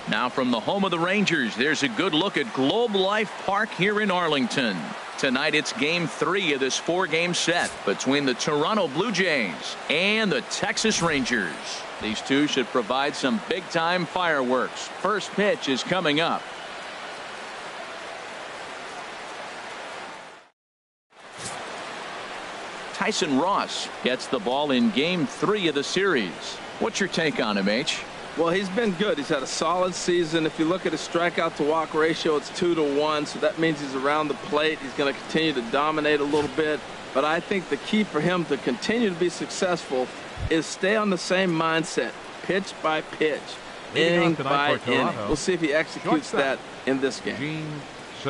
Now from the home of the Rangers, there's a good look at Globe Life Park here in Arlington. Tonight it's game 3 of this 4-game set between the Toronto Blue Jays and the Texas Rangers. These two should provide some big-time fireworks. First pitch is coming up. Tyson Ross gets the ball in game 3 of the series. What's your take on him, H? Well, he's been good. He's had a solid season. If you look at his strikeout to walk ratio, it's 2-to-1, so that means he's around the plate. He's going to continue to dominate a little bit. But I think the key for him to continue to be successul is stay on the same mindset, pitch by pitch, inning by inning. We'll see if he executes that in this game.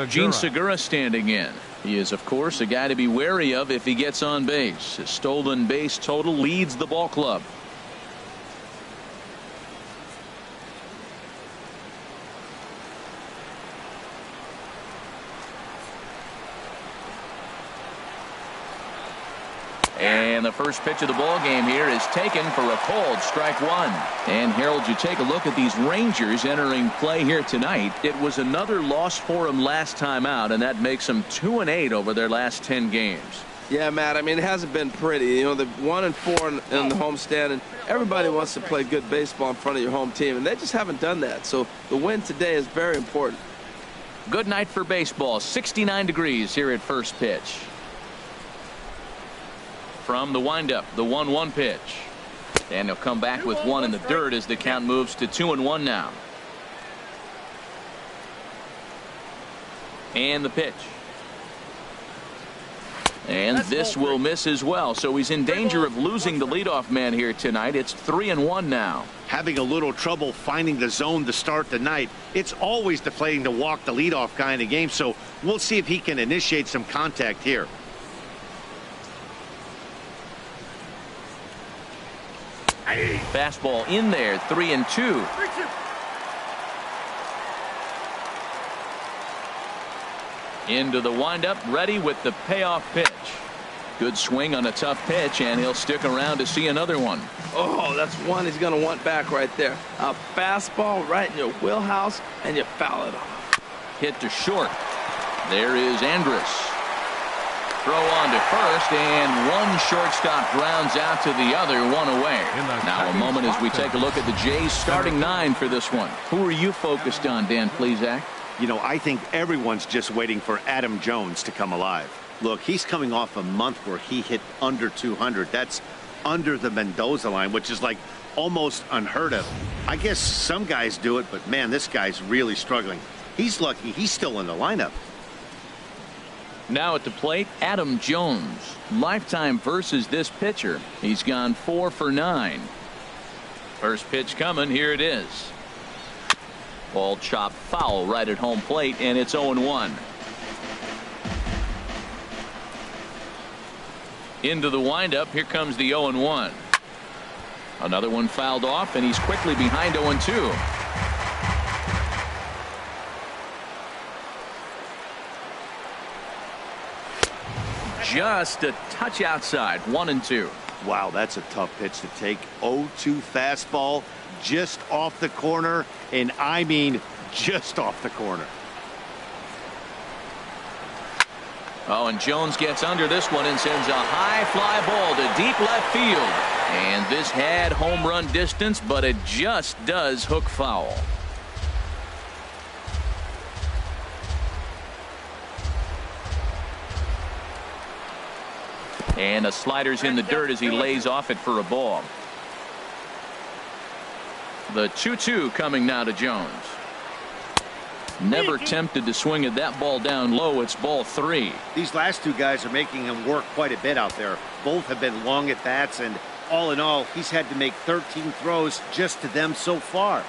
Gene Segura standing in. He is, of course, a guy to be wary of if he gets on base. His stolen base total leads the ball club. And the first pitch of the ball game here is taken for a cold strike 1. And Harold, you take a look at these Rangers entering play here tonight. It was another loss for them last time out, and that makes them 2-8 over their last 10 games. Yeah, Matt, I mean, it hasn't been pretty. You know, they're 1-4 in the homestand, and everybody wants to play good baseball in front of your home team, and they just haven't done that. So the win today is very important. Good night for baseball. 69 degrees here at first pitch. From the windup, the 1-1 pitch. And he'll come back with one in the dirt as the count moves to 2-1 now. And the pitch. And this will miss as well. So he's in danger of losing the leadoff man here tonight. It's 3-1 now. Having a little trouble finding the zone to start the night. It's always deflating to walk the leadoff guy in the game. So we'll see if he can initiate some contact here. Fastball in there, 3-2. Into the windup, ready with the payoff pitch. Good swing on a tough pitch, and he'll stick around to see another one. Oh, that's one he's going to want back right there. A fastball right in your wheelhouse, and you foul it off. Hit to short. There is Andrus. Throw on to first, and one shortstop grounds out to the other, one away. Now a moment as we take a look at the Jays starting 9 for this one. Who are you focused on, Dan Plesac? You know, I think everyone's just waiting for Adam Jones to come alive. Look, he's coming off a month where he hit under 200. That's under the Mendoza line, which is like almost unheard of. I guess some guys do it, but man, this guy's really struggling. He's lucky he's still in the lineup. Now at the plate, Adam Jones. Lifetime versus this pitcher. He's gone 4 for 9. First pitch coming. Here it is. Ball chopped foul right at home plate, and it's 0-1. Into the windup. Here comes the 0-1. Another one fouled off, and he's quickly behind 0-2. Just a touch outside, 1-2. Wow, that's a tough pitch to take. 0-2 fastball just off the corner, and I mean just off the corner. Oh, and Jones gets under this one and sends a high fly ball to deep left field. And this had home run distance, but it just does hook foul. And the slider's in the dirt as he lays off it for a ball. The 2-2 coming now to Jones. Never tempted to swing at that ball down low. It's ball 3. These last two guys are making him work quite a bit out there. Both have been long at bats, and all in all, he's had to make 13 throws just to them so far.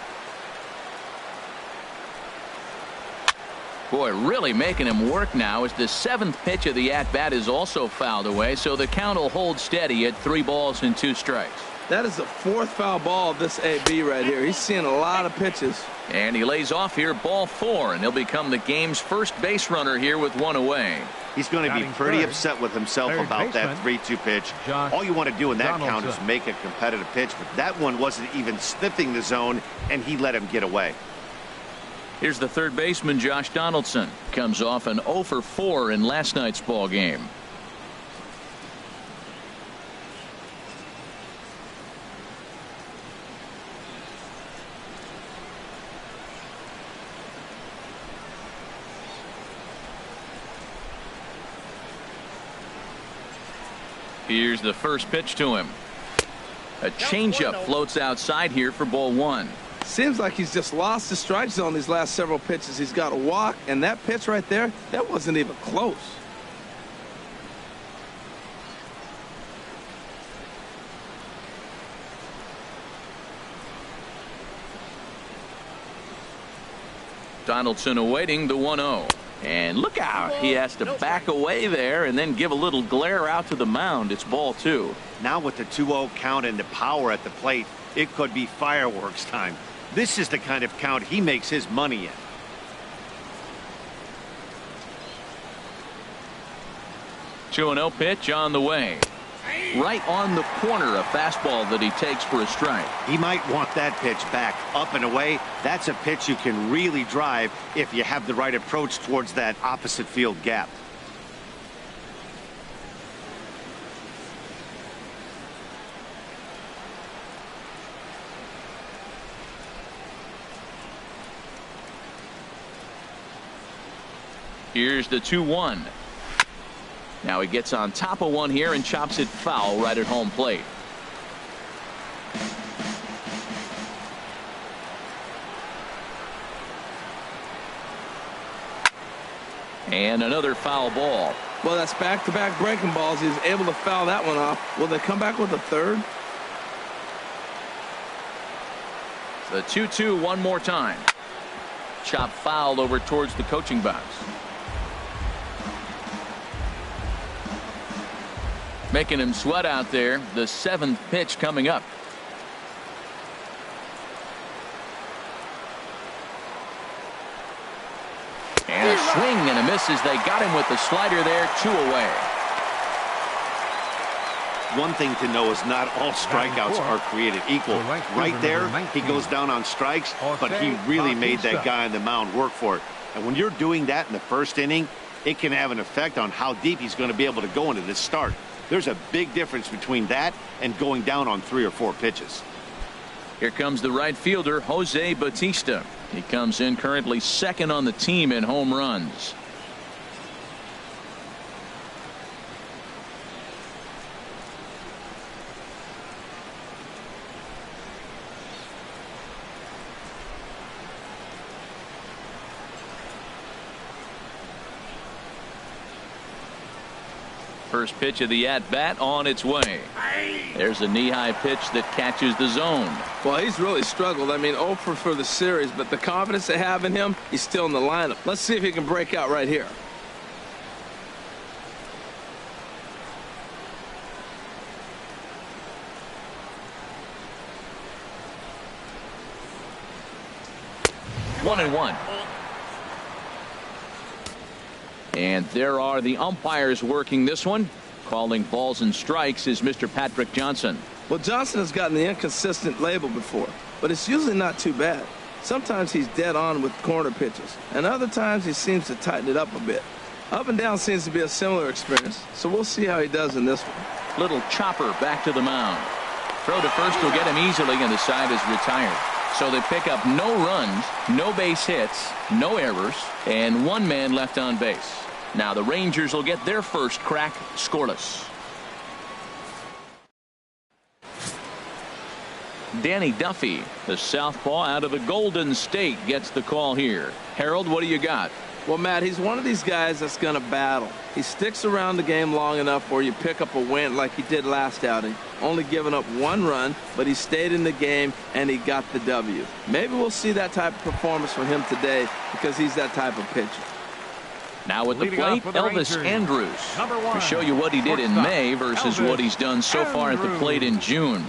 Boy, really making him work now as the 7th pitch of the at-bat is also fouled away, so the count will hold steady at 3 balls and 2 strikes. That is the 4th foul ball of this AB right here. He's seeing a lot of pitches. And he lays off here, ball 4, and he'll become the game's first base runner here with 1 away. He's going to be pretty upset with himself about that 3-2 pitch. All you want to do in that count is make a competitive pitch, but that one wasn't even sniffing the zone, and he let him get away. Here's the third baseman, Josh Donaldson. Comes off an 0 for 4 in last night's ball game. Here's the first pitch to him. A changeup floats outside here for ball 1. Seems like he's just lost the strike zone these last several pitches. He's got a walk, and that pitch right there, that wasn't even close. Donaldson awaiting the 1-0. And look out. He has to back away there and then give a little glare out to the mound. It's ball 2. Now with the 2-0 count and the power at the plate, it could be fireworks time. This is the kind of count he makes his money in. Two 2-0 pitch on the way. Right on the corner, a fastball that he takes for a strike. He might want that pitch back up and away. That's a pitch you can really drive if you have the right approach towards that opposite field gap. Here's the 2-1. Now he gets on top of one here and chops it foul right at home plate. And another foul ball. Well, that's back-to-back breaking balls. He was able to foul that one off. Will they come back with a third? The 2-2 one more time. Chop foul over towards the coaching box. Making him sweat out there. The 7th pitch coming up. And a swing and a miss as they got him with the slider there. 2 away. One thing to know is not all strikeouts are created equal. Right there, he goes down on strikes, but he really made that guy on the mound work for it. And when you're doing that in the first inning, it can have an effect on how deep he's going to be able to go into this start. There's a big difference between that and going down on 3 or 4 pitches. Here comes the right fielder, Jose Bautista. He comes in currently 2nd on the team in home runs. First pitch of the at-bat on its way. There's a knee-high pitch that catches the zone. Well, he's really struggled. I mean, 0 for the series, but the confidence they have in him, he's still in the lineup. Let's see if he can break out right here. One and one. And there are the umpires working this one. Calling balls and strikes is Mr. Patrick Johnson. Well, Johnson has gotten the inconsistent label before, but it's usually not too bad. Sometimes he's dead on with corner pitches, and other times he seems to tighten it up a bit. Up and down seems to be a similar experience, so we'll see how he does in this one. Little chopper back to the mound. Throw to first will get him easily, and the side is retired. So they pick up no runs, no base hits, no errors, and 1 man left on base. Now the Rangers will get their first crack scoreless. Danny Duffy, the southpaw out of the Golden State, gets the call here. Harold, what do you got? Well, Matt, he's one of these guys that's going to battle. He sticks around the game long enough where you pick up a win like he did last outing. Only giving up 1 run, but he stayed in the game and he got the W. Maybe we'll see that type of performance from him today because he's that type of pitcher. Now with the plate, Elvis Andrews to show you what he did in May versus what he's done so far at the plate in June.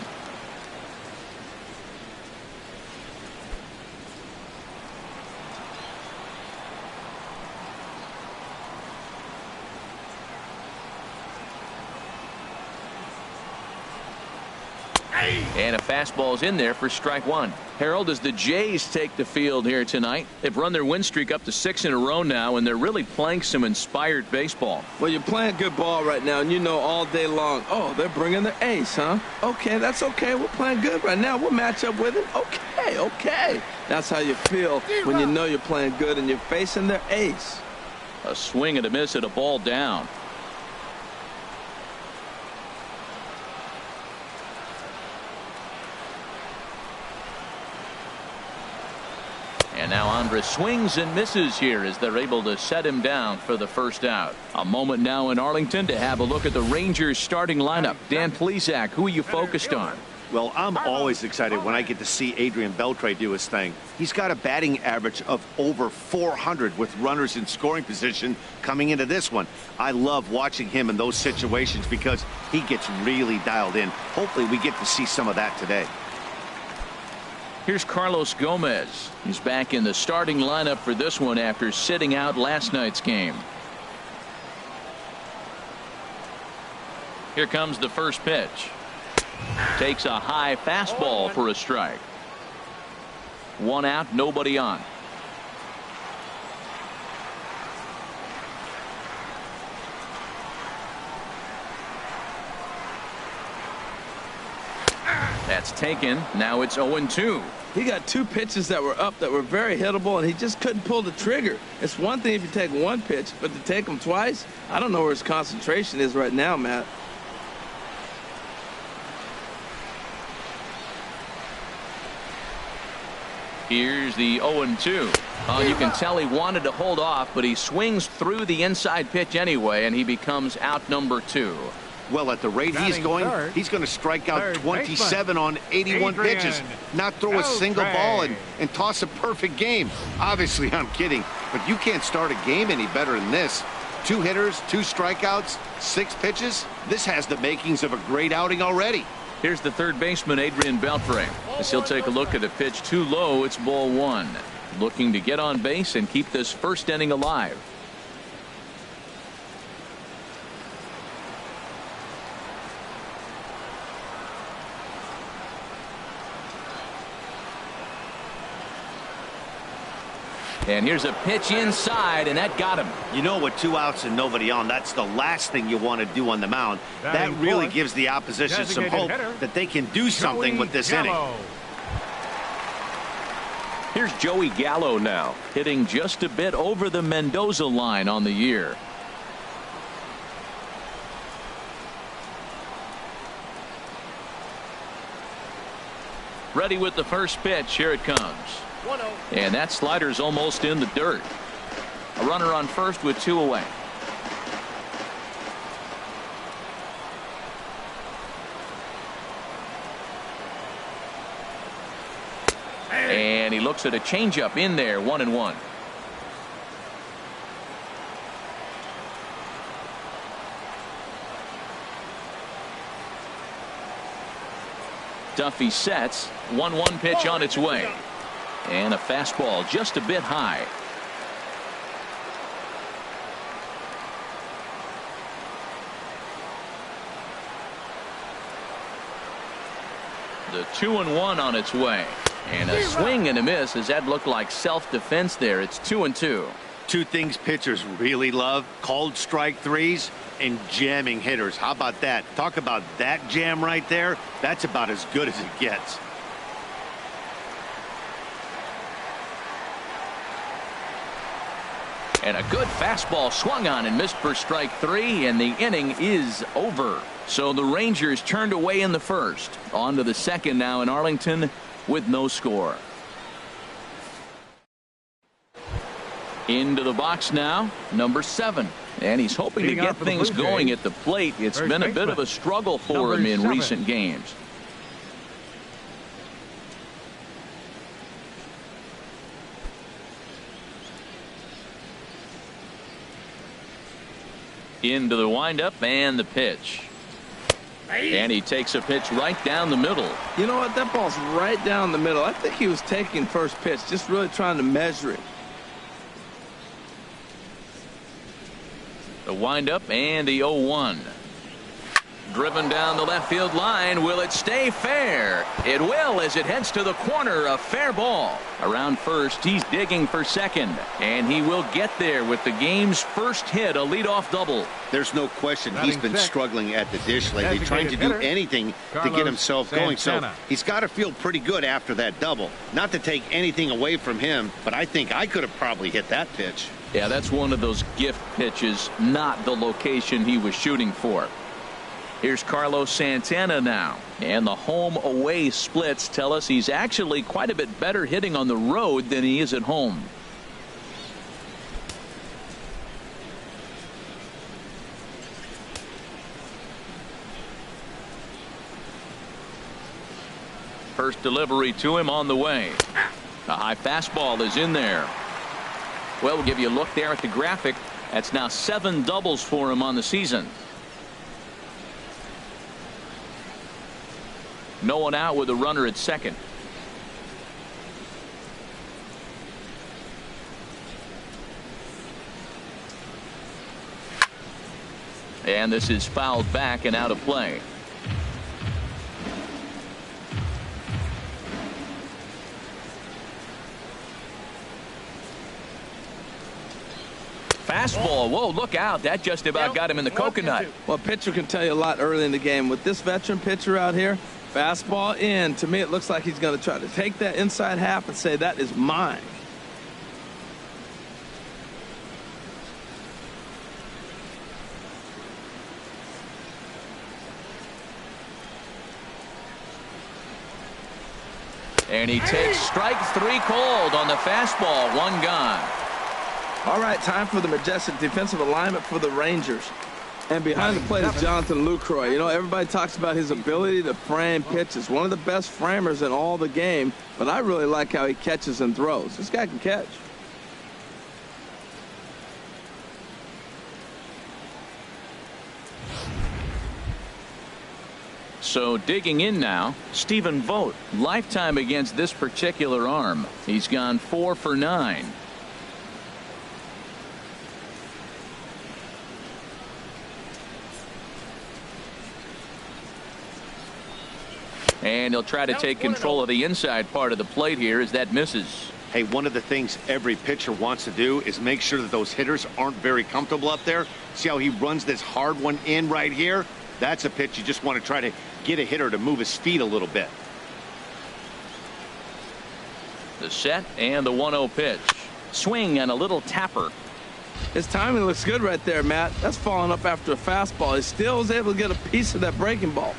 And a fastball's in there for strike one. Harold, as the Jays take the field here tonight, they've run their win streak up to 6 in a row now, and they're really playing some inspired baseball. Well, you're playing good ball right now, and you know all day long, oh, they're bringing their ace, huh? Okay, that's okay. We're playing good right now. We'll match up with it. Okay. That's how you feel when you know you're playing good and you're facing their ace. A swing and a miss at a ball down. And now Andres swings and misses here as they're able to set him down for the first out. A moment now in Arlington to have a look at the Rangers starting lineup. Dan Plesac, who are you focused on? Well, I'm always excited when I get to see Adrian Beltre do his thing. He's got a batting average of over 400 with runners in scoring position coming into this one. I love watching him in those situations because he gets really dialed in. Hopefully we get to see some of that today. Here's Carlos Gomez. He's back in the starting lineup for this one after sitting out last night's game. Here comes the first pitch. Takes a high fastball for a strike. 1 out, nobody on. That's taken. Now it's 0-2. He got 2 pitches that were up that were very hittable, and he just couldn't pull the trigger. It's one thing if you take 1 pitch, but to take them twice, I don't know where his concentration is right now, Matt. Here's the 0-2. You can tell he wanted to hold off, but he swings through the inside pitch anyway, and he becomes out number 2. Well, at the rate he's going, he's going to strike out 27 on 81 pitches, not throw a single ball and toss a perfect game. Obviously, I'm kidding, but you can't start a game any better than this. 2 hitters, 2 strikeouts, 6 pitches. This has the makings of a great outing already. Here's the third baseman, Adrian Beltre. As he'll take a look at a pitch too low, it's ball 1. Looking to get on base and keep this first inning alive. And here's a pitch inside, and that got him. You know, with 2 outs and nobody on, that's the last thing you want to do on the mound. That really gives the opposition some hope that they can do something with this inning. Here's Joey Gallo now, hitting just a bit over the Mendoza line on the year. Ready with the first pitch. Here it comes. And that slider's almost in the dirt. A runner on first with 2 away. And he looks at a changeup in there, 1-1. Duffy sets. 1-1 pitch on its way. And a fastball just a bit high. The 2-1 on its way. And a swing and a miss as that looked like self-defense there. It's 2-2. 2 things pitchers really love: called strike threes and jamming hitters. How about that? Talk about that jam right there. That's about as good as it gets. And a good fastball swung on and missed for strike 3, and the inning is over. So the Rangers turned away in the first. On to the second now in Arlington with no score. Into the box now, number 7. And he's hoping to get things going at the plate. It's been a bit of a struggle for him in recent games. Into the windup and the pitch. And he takes a pitch right down the middle. You know what? That ball's right down the middle. I think he was taking first pitch, just really trying to measure it. The windup and the 0-1. Driven down the left field line. Will it stay fair? It will, as it heads to the corner. A fair ball. Around first, he's digging for second. And he will get there with the game's first hit, a leadoff double. There's no question he's been struggling at the dish lately, trying to do anything to get himself going. So he's got to feel pretty good after that double. Not to take anything away from him, but I think I could have probably hit that pitch. Yeah, that's one of those gift pitches, not the location he was shooting for. Here's Carlos Santana now. And the home-away splits tell us he's actually quite a bit better hitting on the road than he is at home. First delivery to him on the way. A high fastball is in there. Well, we'll give you a look there at the graphic. That's now 7 doubles for him on the season. No one out with a runner at second. And this is fouled back and out of play. Fastball. Whoa, look out. That just about got him in the coconut. Well, a pitcher can tell you a lot early in the game. With this veteran pitcher out here, fastball in. To me, it looks like he's going to try to take that inside half and say, that is mine. And he takes strike 3 called on the fastball. 1 gone. All right, time for the majestic defensive alignment for the Rangers. And behind the plate is Jonathan Lucroy. You know, everybody talks about his ability to frame pitches. One of the best framers in all the game, but I really like how he catches and throws. This guy can catch. So digging in now, Stephen Vogt. Lifetime against this particular arm. He's gone 4 for 9. And he'll try to take control of the inside part of the plate here as that misses. Hey, one of the things every pitcher wants to do is make sure that those hitters aren't very comfortable up there. See how he runs this hard one in right here? That's a pitch you just want to try to get a hitter to move his feet a little bit. The set and the 1-0 pitch. Swing and a little tapper. His timing looks good right there, Matt. That's falling up after a fastball. He still was able to get a piece of that breaking ball.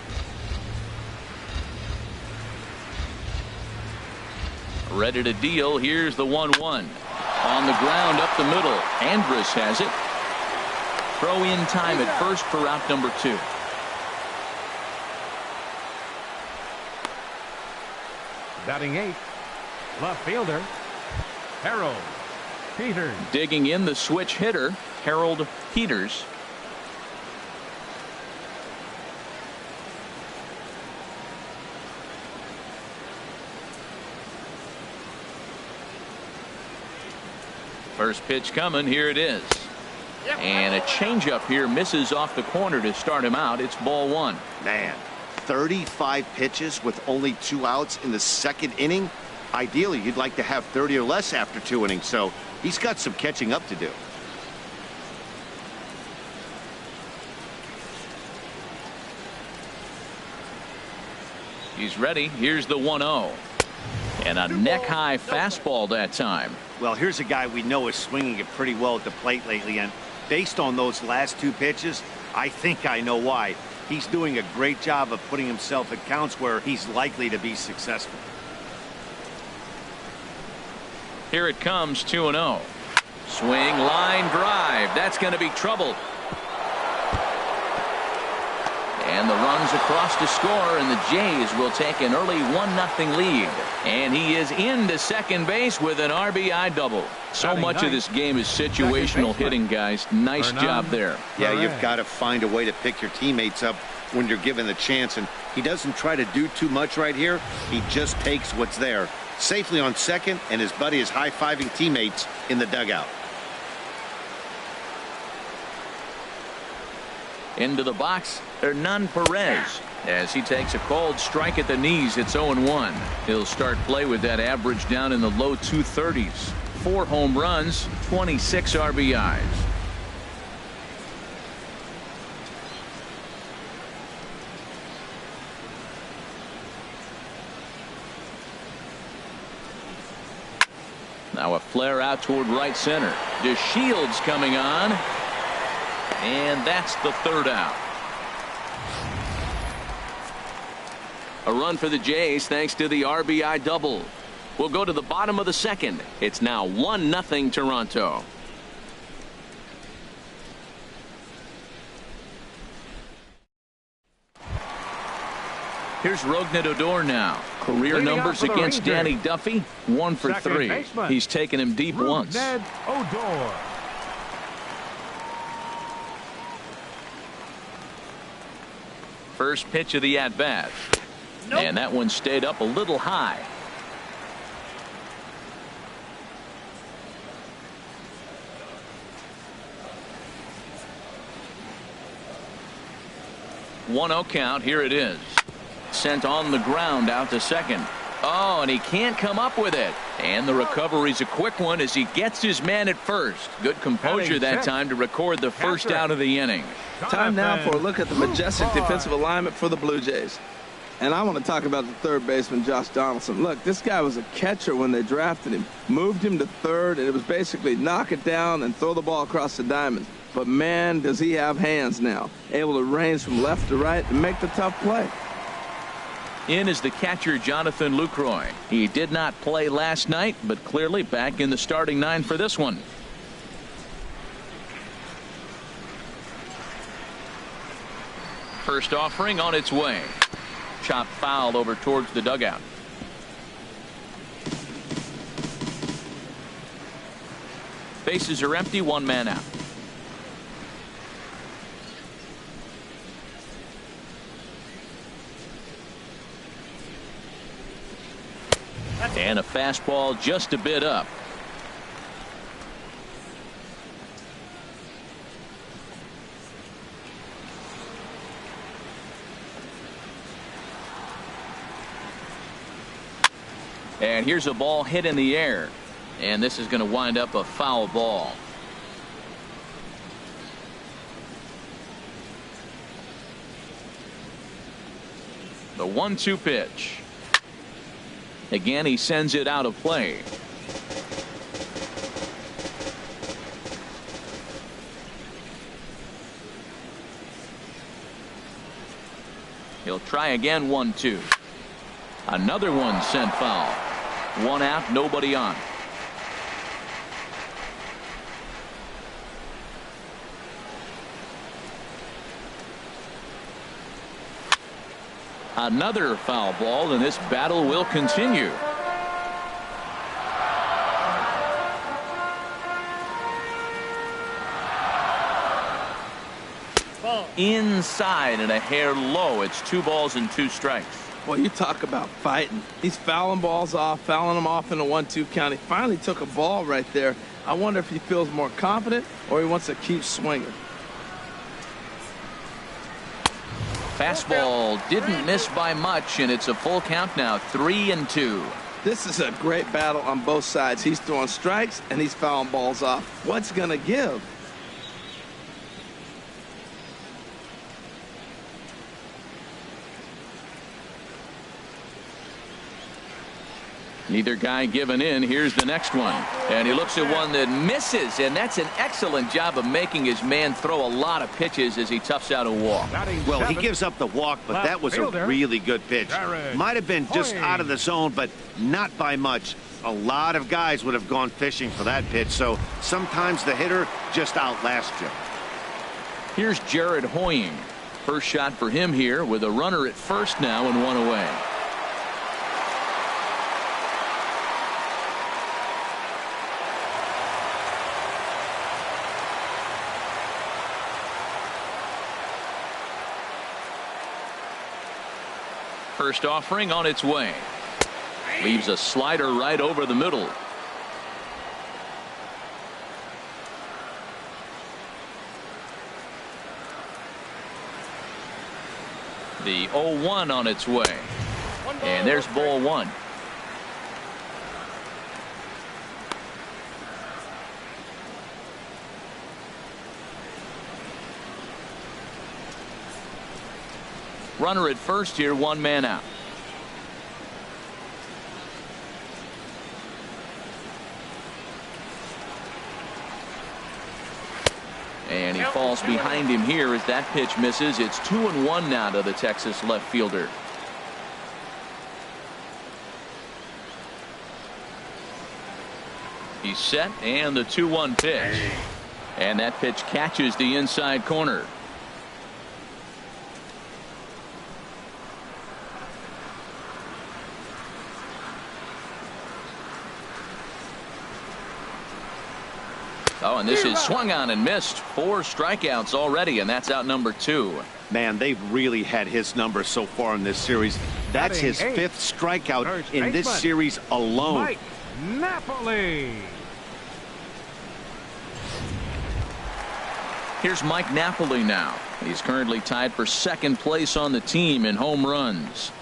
Ready to deal. Here's the 1-1. On the ground up the middle. Andrus has it. Throw in time at first for out number 2. Batting 8th, left fielder, Harold Peters. Digging in the switch hitter, Harold Peters. First pitch coming. Here it is. And a changeup here misses off the corner to start him out. It's ball 1. Man, 35 pitches with only 2 outs in the 2nd inning. Ideally, you'd like to have 30 or less after 2 innings, so he's got some catching up to do. He's ready. Here's the 1-0. And a neck-high fastball that time. Well, here's a guy we know is swinging it pretty well at the plate lately, and based on those last 2 pitches, I think I know why. He's doing a great job of putting himself at counts where he's likely to be successful. Here it comes, 2-0. Swing, line drive. That's going to be trouble. And the runs across to score, and the Jays will take an early 1-0 lead. And he is into second base with an RBI double. So much of this game is situational hitting, guys. Nice job there. Yeah, you've got to find a way to pick your teammates up when you're given the chance. And he doesn't try to do too much right here. He just takes what's there. Safely on second, and his buddy is high-fiving teammates in the dugout. Into the box, Hernan Perez. As he takes a called strike at the knees, it's 0-1. He'll start play with that average down in the low 230s. 4 home runs, 26 RBIs. Now a flare out toward right center. DeShields coming on. And that's the 3rd out. A run for the Jays thanks to the RBI double. We'll go to the bottom of the 2nd. It's now 1-0 Toronto. Here's Rougned Odor now. Career Leading numbers off for the against Rangers. Danny Duffy, 1 for Second 3. baseman. He's taken him deep once. Rougned Odor. First pitch of the at-bat. Nope. And that one stayed up a little high. One-0 count. Here it is. Sent on the ground out to second. Oh, and he can't come up with it. And the recovery's a quick one as he gets his man at first. Good composure that time to record the first out of the inning. Time now for a look at the majestic defensive alignment for the Blue Jays. And I want to talk about the third baseman, Josh Donaldson. Look, this guy was a catcher when they drafted him. Moved him to third, and it was basically knock it down and throw the ball across the diamond. But, man, does he have hands now. Able to range from left to right and make the tough play. In is the catcher, Jonathan Lucroy. He did not play last night, but clearly back in the starting 9 for this one. First offering on its way. Chopped foul over towards the dugout. Bases are empty, 1 man out. And a fastball just a bit up. And here's a ball hit in the air. And this is going to wind up a foul ball. The 1-2 pitch. Again, he sends it out of play. He'll try again. 1-2. Another one sent foul. 1 out, nobody on. Another foul ball, and this battle will continue. Ball. Inside and a hair low. It's 2 balls and 2 strikes. Well, you talk about fighting. He's fouling balls off, fouling them off in a 1-2 count. He finally took a ball right there. I wonder if he feels more confident or he wants to keep swinging. Fastball didn't miss by much, and it's a full count now. 3-2. This is a great battle on both sides. He's throwing strikes and he's fouling balls off. What's going to give? Neither guy giving in. Here's the next one. And he looks at one that misses, and that's an excellent job of making his man throw a lot of pitches as he toughs out a walk. Well, he gives up the walk, but that was a really good pitch. Might have been just out of the zone, but not by much. A lot of guys would have gone fishing for that pitch, so sometimes the hitter just outlasts you. Here's Jared Hoying. First shot for him here with a runner at first now and 1 away. First offering on its way. Leaves a slider right over the middle. The 0-1 on its way. And there's ball one. Runner at first here, one man out. And he falls behind him here as that pitch misses. It's 2-1 now to the Texas left fielder. He's set, and the 2-1 pitch. And that pitch catches the inside corner. Oh, and this is swung on and missed. 4 strikeouts already, and that's out number 2. Man, they've really had his number so far in this series. That's his 5th strikeout in this series alone. Mike Napoli. Here's Mike Napoli now. He's currently tied for 2nd place on the team in home runs.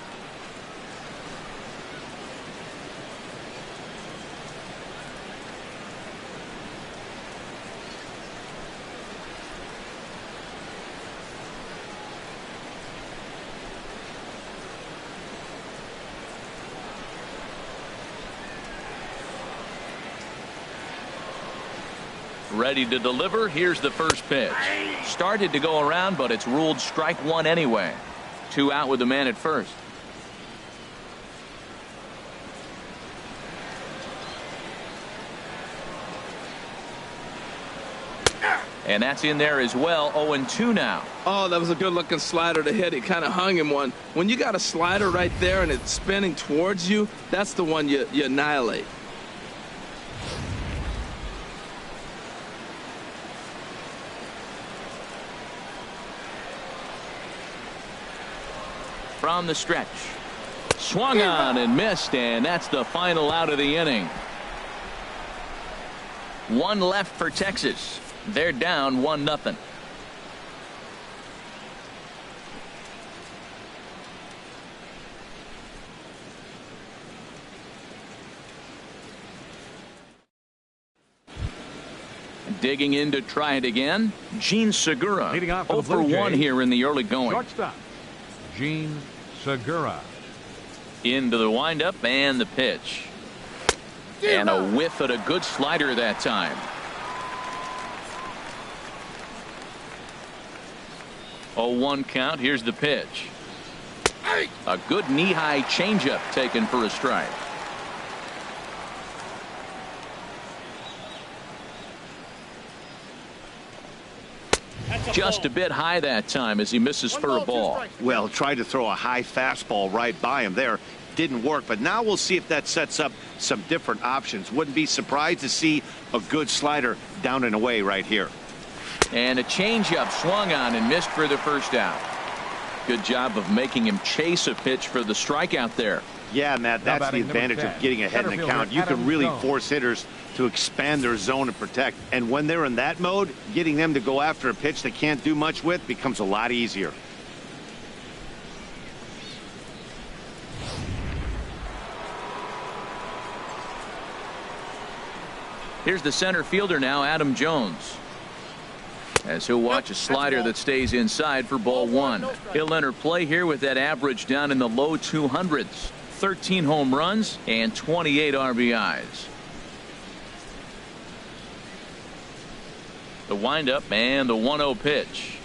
Ready to deliver. Here's the first pitch. Started to go around, but it's ruled strike 1 anyway. 2 out with the man at first. And that's in there as well. 0-2 now. Oh, that was a good looking slider to hit. He kind of hung him one. When you got a slider right there and it's spinning towards you, that's the one you annihilate. From the stretch. Swung on and missed, and that's the final out of the inning. 1 left for Texas. They're down 1-0. Digging in to try it again, Gene Segura. 0 for 1 here in the early going. Shortstop, Gene Segura. Into the windup and the pitch. And a whiff at a good slider that time. 0-1 count. Here's the pitch. A good knee-high changeup taken for a strike. Just a bit high that time as he misses for a ball. Well, tried to throw a high fastball right by him there. Didn't work, but now we'll see if that sets up some different options. Wouldn't be surprised to see a good slider down and away right here. And a changeup swung on and missed for the first out. Good job of making him chase a pitch for the strikeout there. Yeah, Matt, that's the advantage of getting ahead in the count. You can really force hitters to expand their zone and protect. And when they're in that mode, getting them to go after a pitch they can't do much with becomes a lot easier. Here's the center fielder now, Adam Jones, as he'll watch a slider that stays inside for ball 1. He'll enter play here with that average down in the low 200s. 13 home runs and 28 RBIs. The windup and the 1-0 pitch.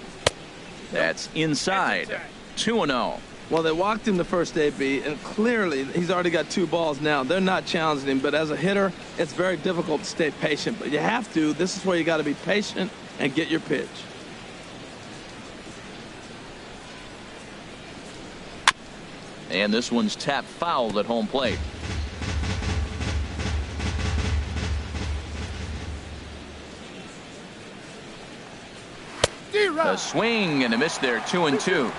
That's inside. 2-0. Well, they walked him the first AB, and clearly he's already got 2 balls now. They're not challenging him, but as a hitter, it's very difficult to stay patient. But you have to. This is where you got to be patient and get your pitch. And this one's tapped foul at home plate. A swing and a miss there. 2-2.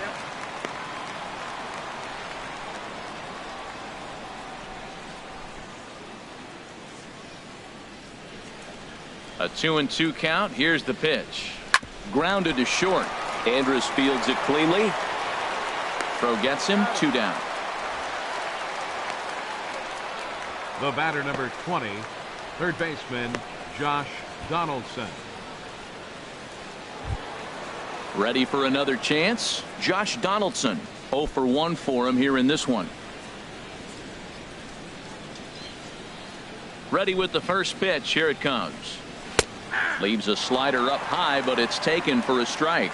A 2-2 count. Here's the pitch. Grounded to short. Andrus fields it cleanly. throw gets him 2 down. The batter, number 20, third baseman Josh Donaldson. Ready for another chance. Josh Donaldson, 0 for 1 for him here in this one. Ready with the first pitch. Here it comes. Leaves a slider up high, but it's taken for a strike.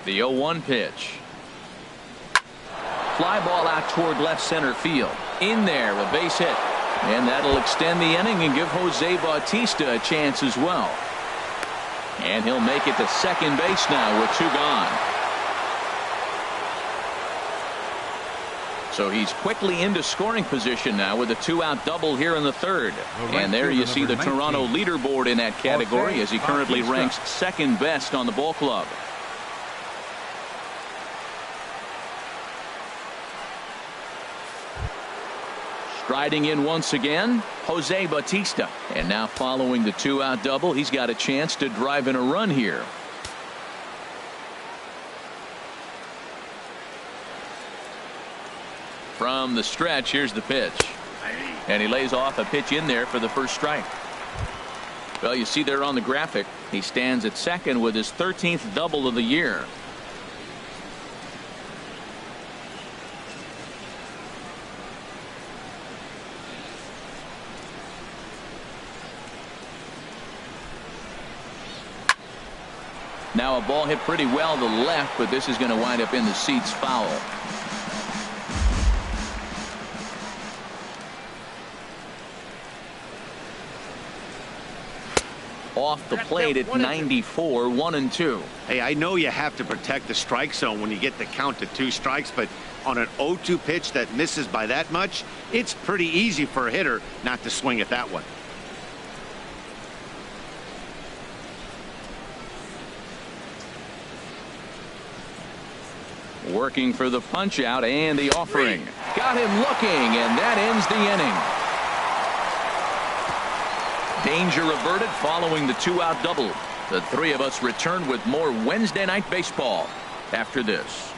The 0-1 pitch. Fly ball out toward left center field. In there, a base hit. And that'll extend the inning and give Jose Bautista a chance as well. And he'll make it to second base now with 2 gone. So he's quickly into scoring position now with a 2-out double here in the third. And there you see the Toronto leaderboard in that category as he currently ranks second best on the ball club. Striding in once again, Jose Bautista. And now following the 2-out double, he's got a chance to drive in a run here. From the stretch, here's the pitch. And he lays off a pitch in there for the first strike. Well, you see there on the graphic, he stands at second with his 13th double of the year. Now a ball hit pretty well to the left, but this is going to wind up in the seats foul. Off the plate at 94, 1-2. Hey, I know you have to protect the strike zone when you get the count to 2 strikes, but on an 0-2 pitch that misses by that much, it's pretty easy for a hitter not to swing at that one. Working for the punch out and the offering. Got him looking, and that ends the inning. Danger averted following the 2-out double. The 3 of us return with more Wednesday Night Baseball after this.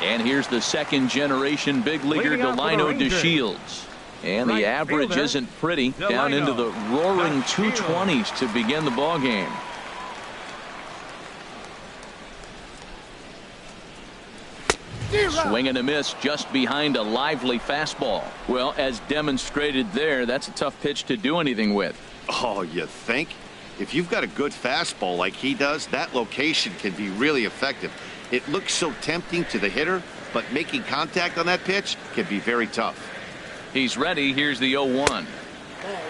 And here's the second generation big leaguer Delino DeShields. And the average isn't pretty, down into the roaring 220s to begin the ball game. Swing and a miss just behind a lively fastball. Well, as demonstrated there, that's a tough pitch to do anything with. Oh, you think? If you've got a good fastball like he does, that location can be really effective. It looks so tempting to the hitter, but making contact on that pitch can be very tough. He's ready. Here's the 0-1.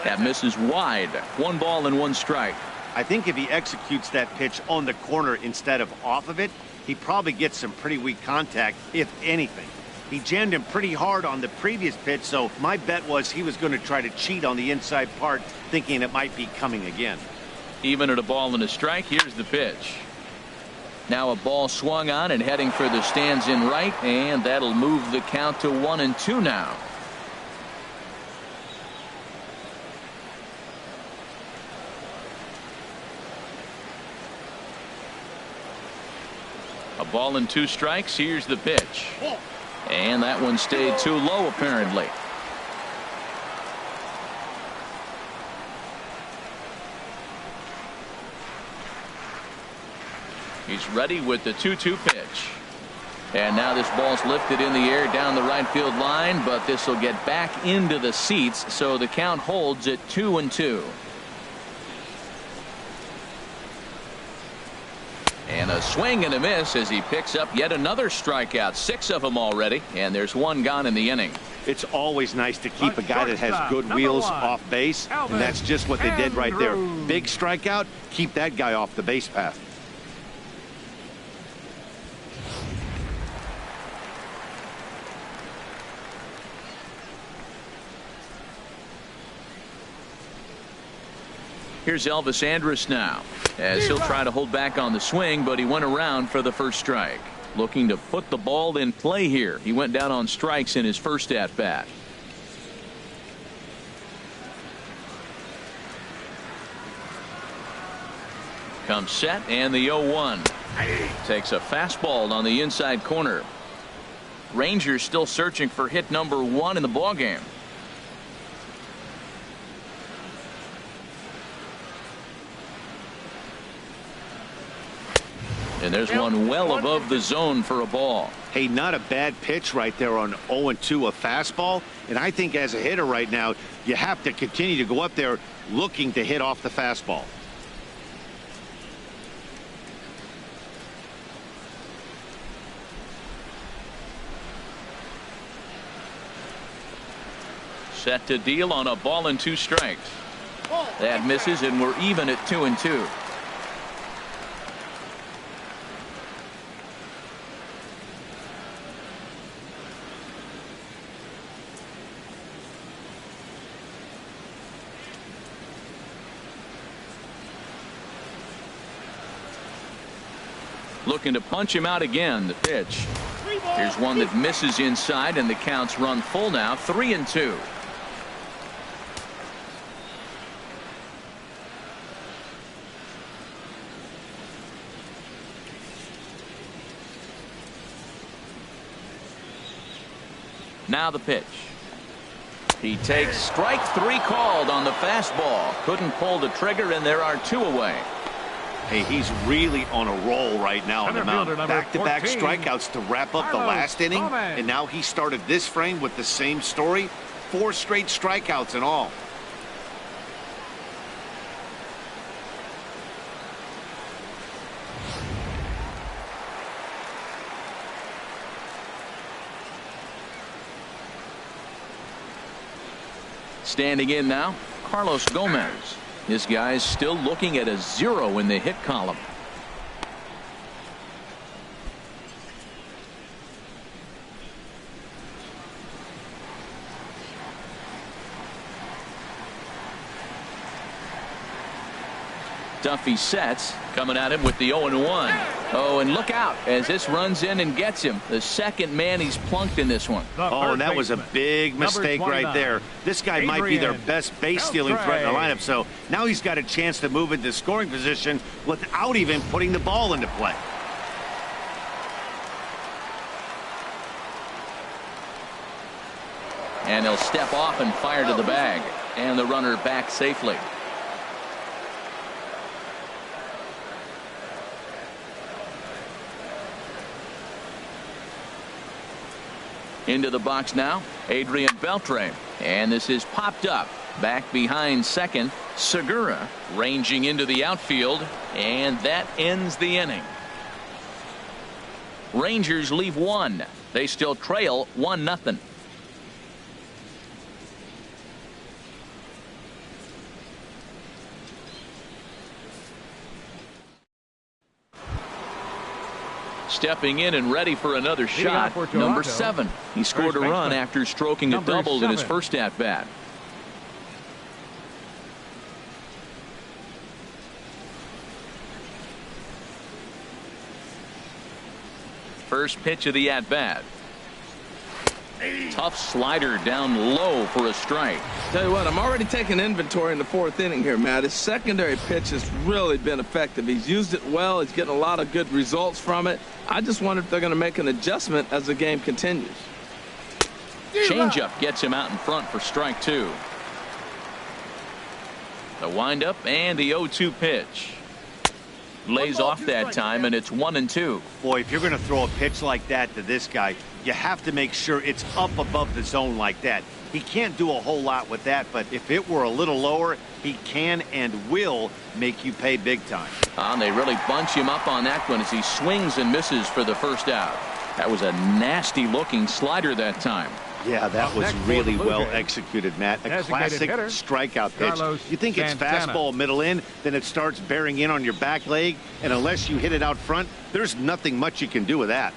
That misses wide. 1 ball and 1 strike. I think if he executes that pitch on the corner instead of off of it, he probably gets some pretty weak contact, if anything. He jammed him pretty hard on the previous pitch, so my bet was he was going to try to cheat on the inside part, thinking it might be coming again. Even at a ball and a strike, here's the pitch. Now a ball swung on and heading for the stands in right, and that'll move the count to 1-2 now. A ball and 2 strikes. Here's the pitch. And that one stayed too low, apparently. He's ready with the 2-2 pitch. And now this ball's lifted in the air down the right field line, but this will get back into the seats, so the count holds at 2-2. And a swing and a miss as he picks up yet another strikeout. 6 of them already, and there's 1 gone in the inning. It's always nice to keep a guy that has good wheels off base, and that's just what they did right there. Big strikeout, keep that guy off the base path. Here's Elvis Andrus now, as he'll try to hold back on the swing, but he went around for the first strike. Looking to put the ball in play here. He went down on strikes in his first at bat. Comes set and the 0-1. Takes a fastball on the inside corner. Rangers still searching for hit number 1 in the ballgame. And there's one well above the zone for a ball. Hey, not a bad pitch right there on 0-2, a fastball. And I think as a hitter right now, you have to continue to go up there looking to hit off the fastball. Set to deal on a ball and 2 strikes. That misses, and we're even at 2-2. Looking to punch him out again. The pitch. Here's one that misses inside, and the counts run full now. 3-2. Now the pitch. He takes strike 3 called on the fastball. Couldn't pull the trigger, and there are 2 away. Hey, he's really on a roll right now on the mound. Back-to-back strikeouts to wrap up the last inning, and now he started this frame with the same story. 4 straight strikeouts in all. Standing in now, Carlos Gomez. This guy's still looking at a 0 in the hit column. Duffy sets, coming at him with the 0-1. Oh, and look out as this runs in and gets him. The second man he's plunked in this one. Oh, and that was a big mistake right there. This guy might be their best base stealing threat in the lineup, so now he's got a chance to move into scoring position without even putting the ball into play. And he'll step off and fire to the bag, and the runner back safely. Into the box now, Adrian Beltre. And this is popped up. Back behind second, Segura ranging into the outfield. And that ends the inning. Rangers leave 1. They still trail 1-0. Stepping in and ready for another shot, number 7. He scored a run after stroking a double in his first at-bat. First pitch of the at-bat. Tough slider down low for a strike. Tell you what, I'm already taking inventory in the 4th inning here, Matt. His secondary pitch has really been effective. He's used it well. He's getting a lot of good results from it. I just wonder if they're going to make an adjustment as the game continues. Changeup gets him out in front for strike 2. The windup and the 0-2 pitch. Lays off that time, and it's 1-2. Boy, if you're going to throw a pitch like that to this guy, you have to make sure it's up above the zone like that. He can't do a whole lot with that, but if it were a little lower, he can and will make you pay big time. And they really bunch him up on that one as he swings and misses for the first out. That was a nasty looking slider that time. Yeah, that was really well executed, Matt. A classic strikeout pitch. You think it's fastball middle in, then it starts bearing in on your back leg, and unless you hit it out front, there's nothing much you can do with that.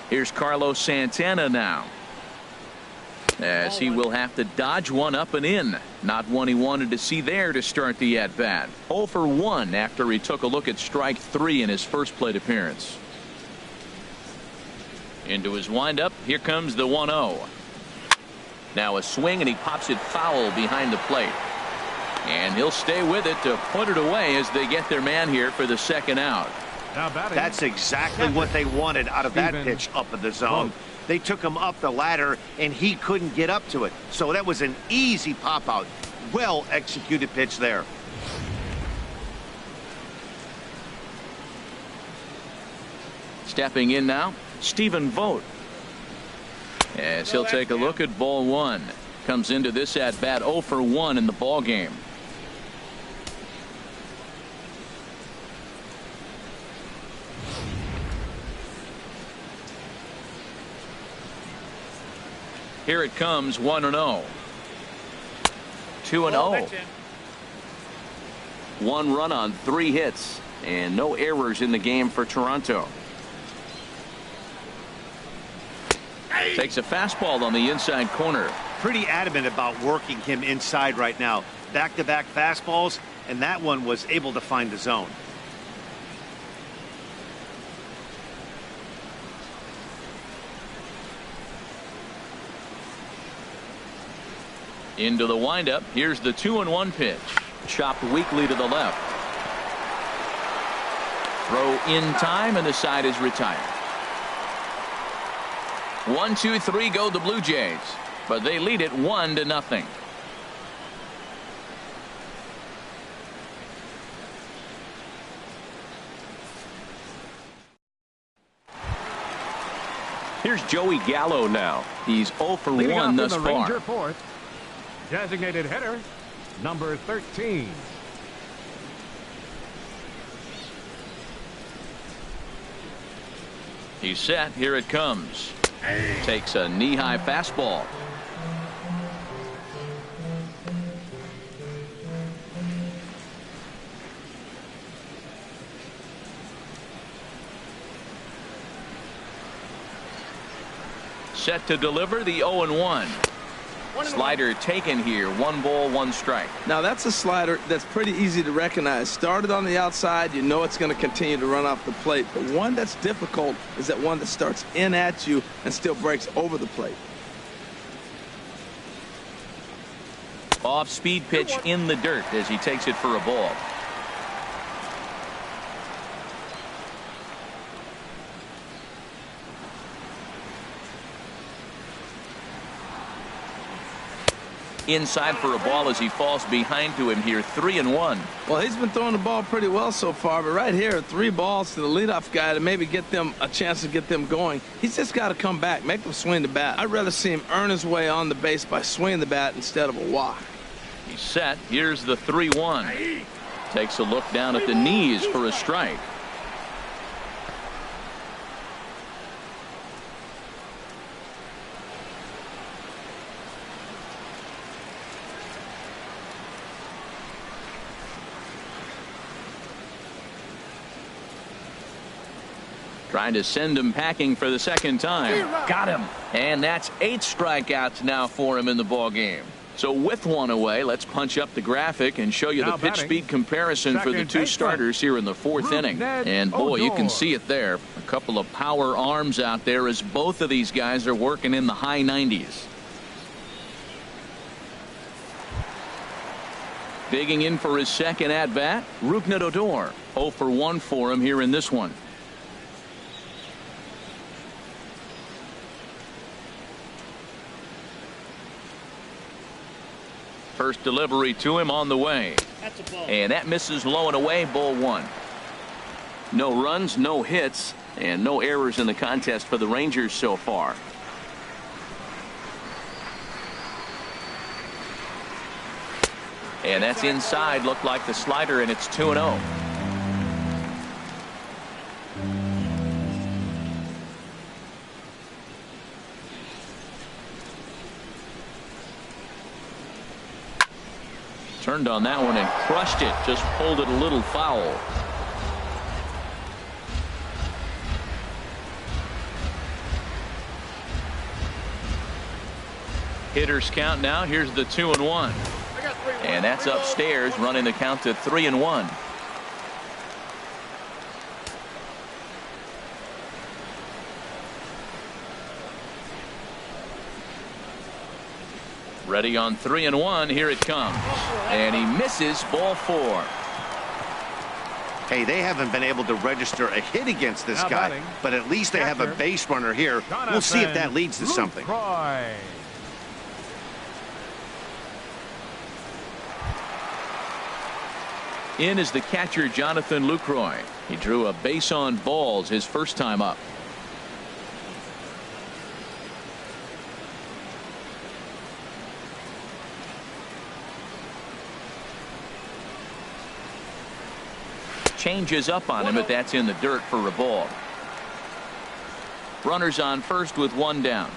Here's Carlos Santana now, as he will have to dodge one up and in. Not one he wanted to see there to start the at-bat. 0 for 1 after he took a look at strike 3 in his first plate appearance. Into his windup, here comes the 1-0. Now a swing, and he pops it foul behind the plate. And he'll stay with it to put it away as they get their man here for the second out. Now batting. That's exactly what they wanted out of that pitch up in the zone. They took him up the ladder, and he couldn't get up to it. So that was an easy pop-out. Well-executed pitch there. Stepping in now, Stephen Vogt. As he'll take a look at ball one. Comes into this at-bat 0 for 1 in the ball game. Here it comes, 1-0. 2-0. 1 run on 3 hits and no errors in the game for Toronto. Takes a fastball on the inside corner. Pretty adamant about working him inside right now. Back-to-back fastballs, and that one was able to find the zone. Into the windup. Here's the 2-1 pitch. Chopped weakly to the left. Throw in time, and the side is retired. 1-2-3 go the Blue Jays, but they lead it 1-0. Here's Joey Gallo now. He's 0 for 1 thus far. Ranger fourth, designated hitter, number 13. He's set. Here it comes. Takes a knee-high fastball. Set to deliver the 0-1. Slider taken here. 1 ball, 1 strike. Now that's a slider that's pretty easy to recognize. Started on the outside, you know it's going to continue to run off the plate. But one that's difficult is that one that starts in at you and still breaks over the plate. Off-speed pitch in the dirt as he takes it for a ball. Inside for a ball as he falls behind to him here. 3-1. Well, he's been throwing the ball pretty well so far, but right here, 3 balls to the leadoff guy to maybe get them a chance to get them going. He's just got to come back, make them swing the bat. I'd rather see him earn his way on the base by swinging the bat instead of a walk. He's set. Here's the 3-1. Takes a look down at the knees for a strike. Trying to send him packing for the second time. Got him. And that's 8 strikeouts now for him in the ball game. So with 1 away, let's punch up the graphic and show you the pitch speed comparison for the 2 starters here in the 4th inning. And boy, you can see it there. A couple of power arms out there as both of these guys are working in the high 90s. Digging in for his second at bat, Rougned Odor. 0 for 1 for him here in this one. First delivery to him on the way. And that misses low and away. Ball 1. No runs, no hits, and no errors in the contest for the Rangers so far. And that's inside. Looked like the slider, and it's 2-0. Turned on that one and crushed it. Just pulled it a little foul. Hitters count now. Here's the 2-1. And that's upstairs, running the count to 3-1. Ready on 3-1. Here it comes. And he misses ball 4. Hey, they haven't been able to register a hit against this guy, but at least they have a base runner here. We'll see if that leads to something. In is the catcher, Jonathan Lucroy. He drew a base on balls his first time up. Changes up on him, but that's in the dirt for a ball. Runners on first with 1 down.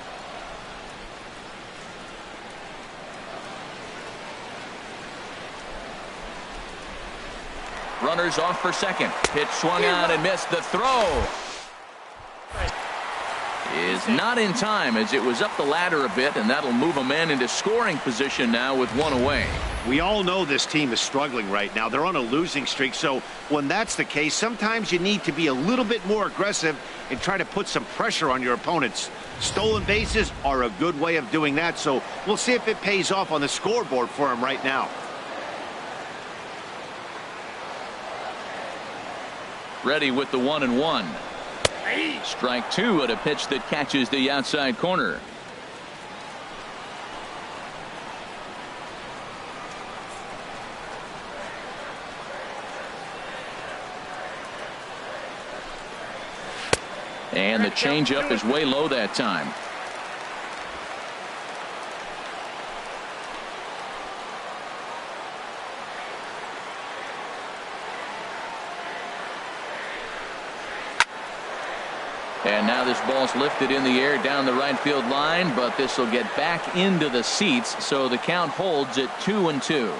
Runners off for second. Pitch swung on and missed. The throw is not in time as it was up the ladder a bit, and that'll move a man into scoring position now with 1 away. We all know this team is struggling right now. They're on a losing streak, so when that's the case, sometimes you need to be a little bit more aggressive and try to put some pressure on your opponents. Stolen bases are a good way of doing that, so we'll see if it pays off on the scoreboard for him right now. Ready with the 1-1. Strike 2 at a pitch that catches the outside corner. And the changeup is way low that time. And now this ball's lifted in the air down the right field line, but this will get back into the seats, so the count holds at 2-2.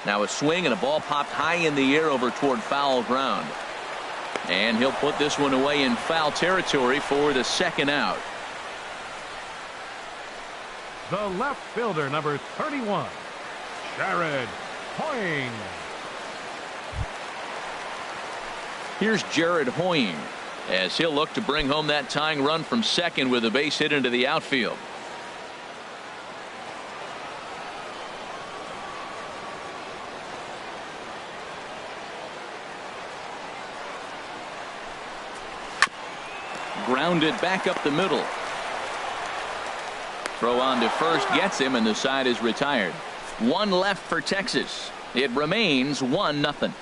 Now a swing and a ball popped high in the air over toward foul ground. And he'll put this one away in foul territory for the second out. The left fielder, number 31, Jared Hoying. Here's Jared Hoying as he'll look to bring home that tying run from second with a base hit into the outfield. Grounded back up the middle. Throw on to first gets him, and the side is retired. 1 left for Texas. It remains 1-0.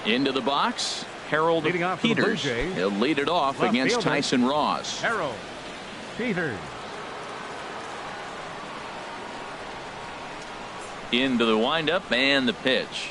Into the box, Harold Peters. He'll lead it off against Tyson Ross. Harold Peters. Into the windup and the pitch.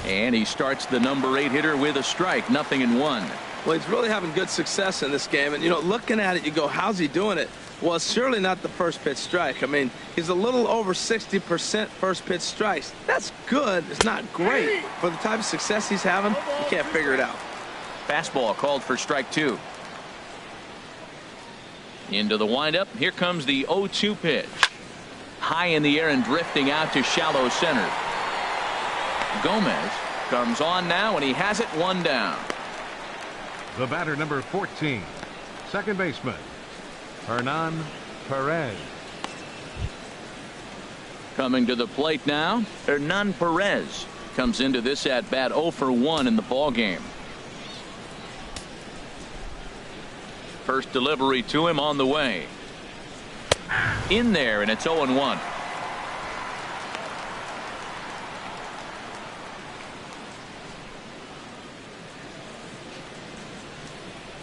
And he starts the number 8 hitter with a strike. 0-1. Well, he's really having good success in this game. And, you know, looking at it, you go, how's he doing it? Well, it's surely not the first pitch strike. I mean, he's a little over 60% first pitch strikes. That's good. It's not great. For the type of success he's having, you can't figure it out. Fastball called for strike 2. Into the windup. Here comes the 0-2 pitch. High in the air and drifting out to shallow center. Gomez comes on now, and he has it 1 down. The batter, number 14, second baseman, Hernan Perez. Coming to the plate now, Hernan Perez comes into this at bat 0 for 1 in the ball game. First delivery to him on the way. In there, and it's 0-1.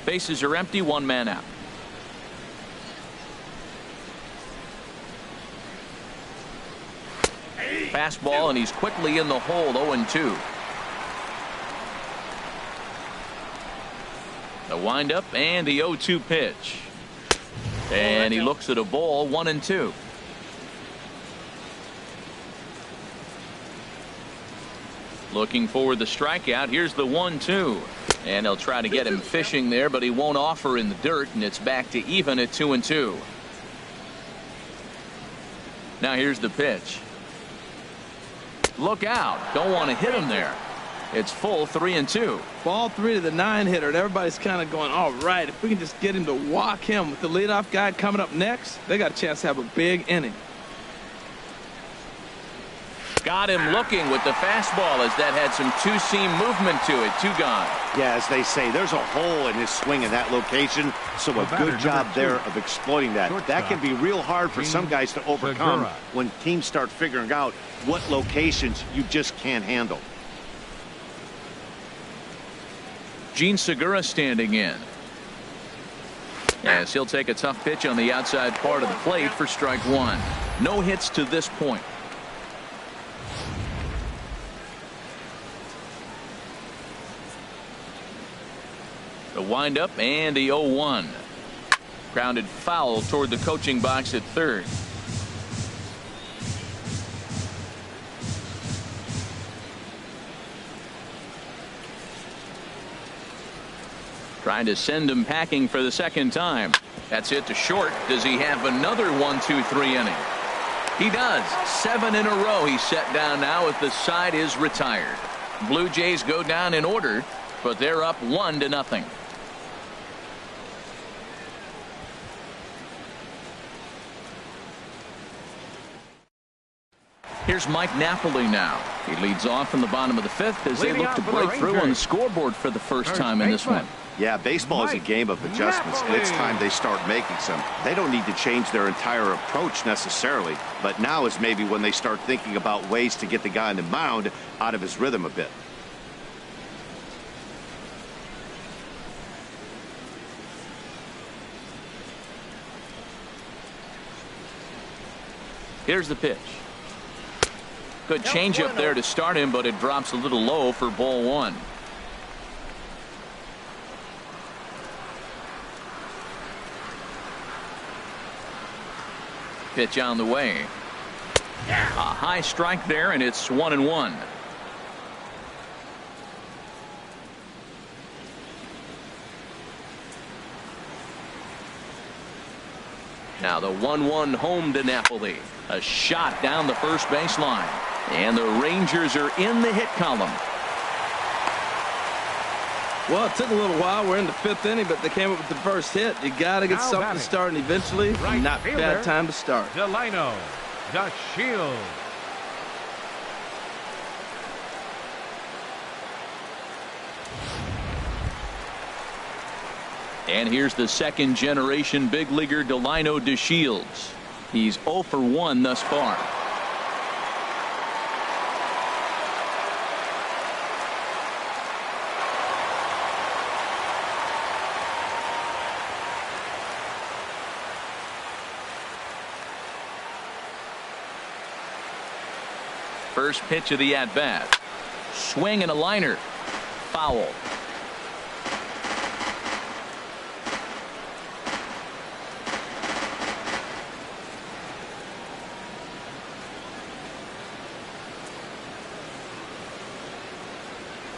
Bases are empty, 1 man out. Fastball, and he's quickly in the hole. 0-2. The windup and the 0-2 pitch. And he looks at a ball. 1-2. Looking for the strikeout. Here's the 1-2. And they'll try to get him fishing there, but he won't offer in the dirt, and it's back to even at 2-2. Now here's the pitch. Look out. Don't want to hit him there. It's full 3-2. Ball 3 to the 9-hitter, and everybody's kind of going, all right, if we can just get him to walk him with the leadoff guy coming up next, they got a chance to have a big inning. Got him looking with the fastball as that had some two-seam movement to it. 2 gone. Yeah, as they say, there's a hole in his swing in that location, so a good job there of exploiting that. That can be real hard for some guys to overcome when teams start figuring out what locations you just can't handle. Gene Segura standing in, as he'll take a tough pitch on the outside part of the plate for strike 1. No hits to this point. The windup and the 0-1. Grounded foul toward the coaching box at third. Trying to send him packing for the second time. That's hit to short. Does he have another 1-2-3 inning? He does. 7 in a row he's set down now as the side is retired. Blue Jays go down in order, but they're up 1-0. Here's Mike Napoli now. He leads off in the bottom of the 5th as they look to break through on the scoreboard for the first time in this one. Yeah, baseball is a game of adjustments, and it's time they start making some. They don't need to change their entire approach necessarily, but now is maybe when they start thinking about ways to get the guy on the mound out of his rhythm a bit. Here's the pitch. Good changeup there to start him, but it drops a little low for ball 1. Pitch on the way. A high strike there, and it's 1-1. Now the 1-1 home to Napoli. A shot down the first baseline. And the Rangers are in the hit column. Well, it took a little while. We're in the 5th inning, but they came up with the first hit. You got to get something starting eventually. Not bad time to start. Delino, the Shield. And here's the second generation big leaguer Delino DeShields. He's 0 for 1 thus far. First pitch of the at-bat. Swing and a liner. Foul.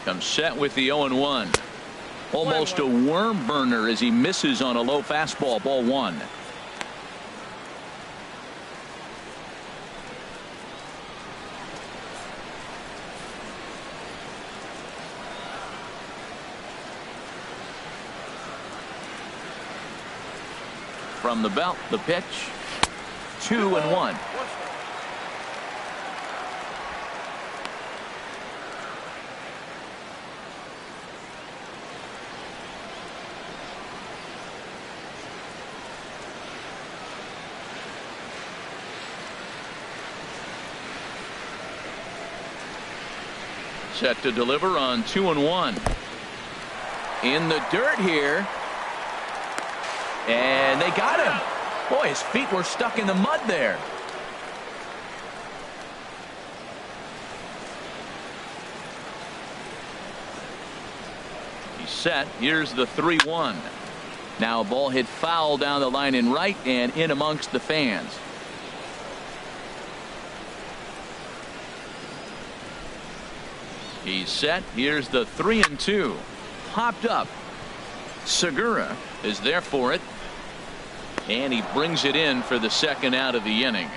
Comes set with the 0-1. Almost a worm burner as he misses on a low fastball. Ball 1. From the belt, the pitch. 2-1. Set to deliver on 2-1. In the dirt here. And they got him. Boy, his feet were stuck in the mud there. He's set. Here's the 3-1. Now a ball hit foul down the line in right and in amongst the fans. He's set. Here's the 3-2. Popped up. Segura is there for it. And he brings it in for the second out of the inning.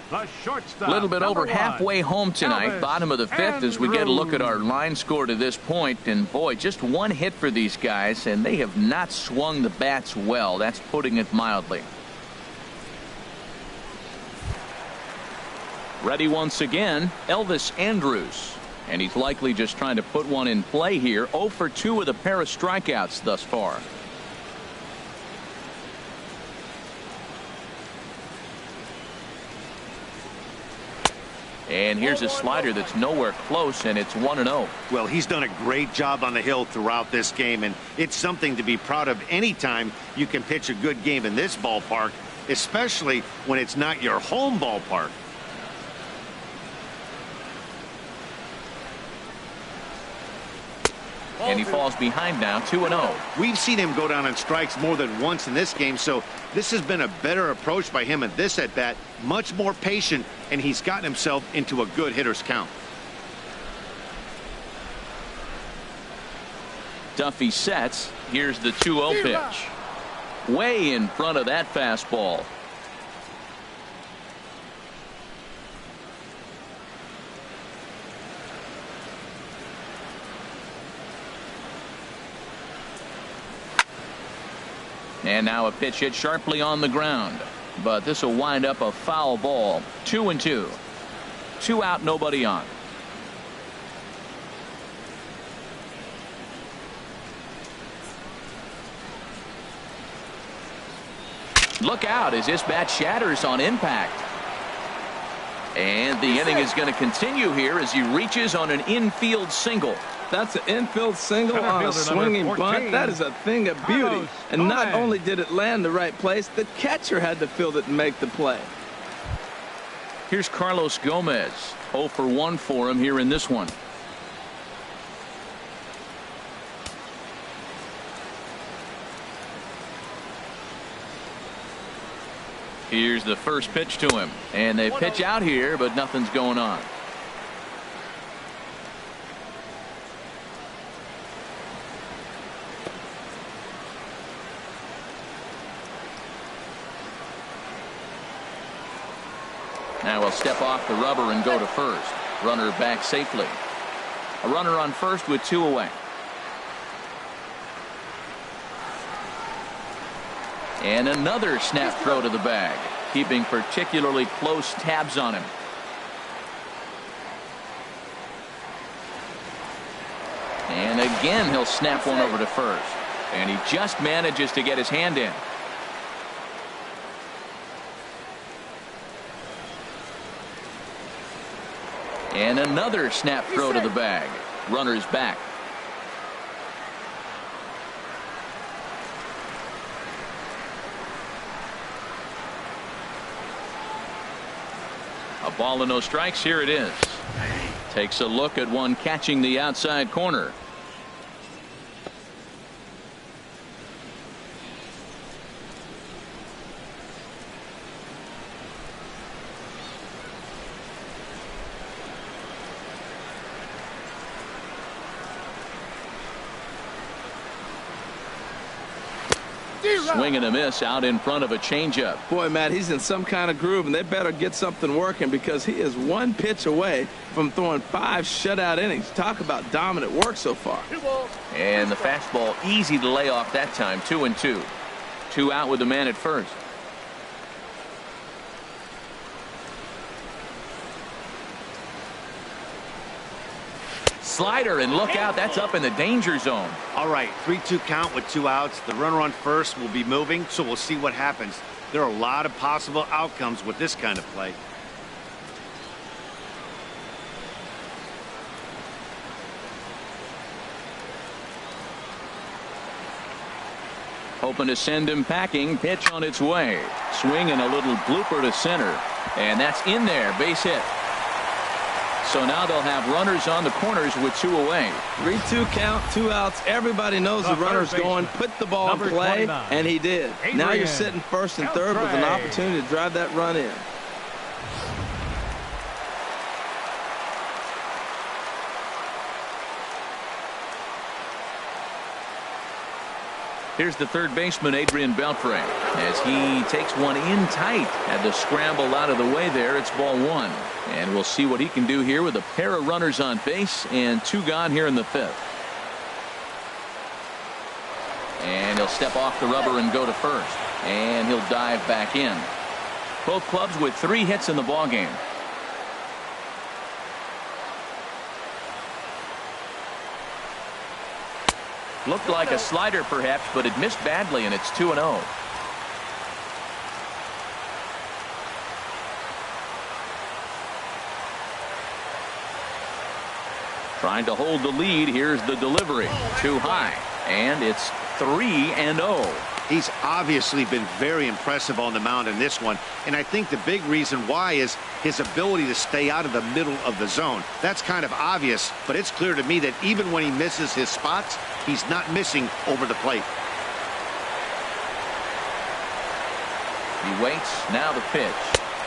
the shortstop. A little bit over number 1, halfway home tonight, Elvis bottom of the 5th, as we get a look at our Andrews. line score to this point. And boy, just one hit for these guys, and they have not swung the bats well. That's putting it mildly. Ready once again, Elvis Andrews. And he's likely just trying to put one in play here. 0 for 2 with a pair of strikeouts thus far. And here's a slider that's nowhere close, and it's 1-0. Well, he's done a great job on the hill throughout this game, and it's something to be proud of anytime you can pitch a good game in this ballpark, especially when it's not your home ballpark. And he falls behind now, 2-0. We've seen him go down on strikes more than once in this game, so this has been a better approach by him at this at-bat, much more patient, and he's gotten himself into a good hitter's count. Duffy sets. Here's the 2-0 pitch. Way in front of that fastball. And now a pitch hit sharply on the ground. But this will wind up a foul ball. 2-2. 2 out, nobody on. Look out as this bat shatters on impact. And the inning is going to continue here as he reaches on an infield single. That's an infield single on a swinging bunt. That is a thing of beauty. And not only did it land the right place, the catcher had to field it and make the play. Here's Carlos Gomez. 0 for 1 for him here in this one. Here's the first pitch to him. And they pitch out here, but nothing's going on. Now we'll step off the rubber and go to first. Runner back safely. A runner on first with 2 away. And another snap throw to the bag, keeping particularly close tabs on him. And again he'll snap one over to first. And he just manages to get his hand in. And another snap throw to the bag. Runner's back. A ball and no strikes. Here it is. Takes a look at one catching the outside corner. Swing and a miss out in front of a changeup. Boy, Matt, he's in some kind of groove, and they better get something working because he is 1 pitch away from throwing 5 shutout innings. Talk about dominant work so far. And the fastball easy to lay off that time. 2-2. 2 out with the man at first. Slider, and look out, that's up in the danger zone. All right, 3-2 count with 2 outs. The runner on first will be moving, so we'll see what happens. There are a lot of possible outcomes with this kind of play. Hoping to send him packing. Pitch on its way. Swing and a little blooper to center. And that's in there. Base hit. So now they'll have runners on the corners with 2 away. 3-2 count, 2 outs. Everybody knows the runner's going. Put the ball in play, and he did. Now you're sitting first and third with an opportunity to drive that run in. Here's the third baseman, Adrian Beltre, as he takes one in tight. Had to scramble out of the way there. It's ball one. And we'll see what he can do here with a pair of runners on base and two gone here in the fifth. And he'll step off the rubber and go to first. And he'll dive back in. Both clubs with 3 hits in the ballgame. Looked like a slider perhaps, but it missed badly, and it's 2-0. Trying to hold the lead. Here's the delivery. Too high. And it's 3-0. He's obviously been very impressive on the mound in this one, and I think the big reason why is his ability to stay out of the middle of the zone. That's kind of obvious, but it's clear to me that even when he misses his spots, he's not missing over the plate. He waits. Now the pitch.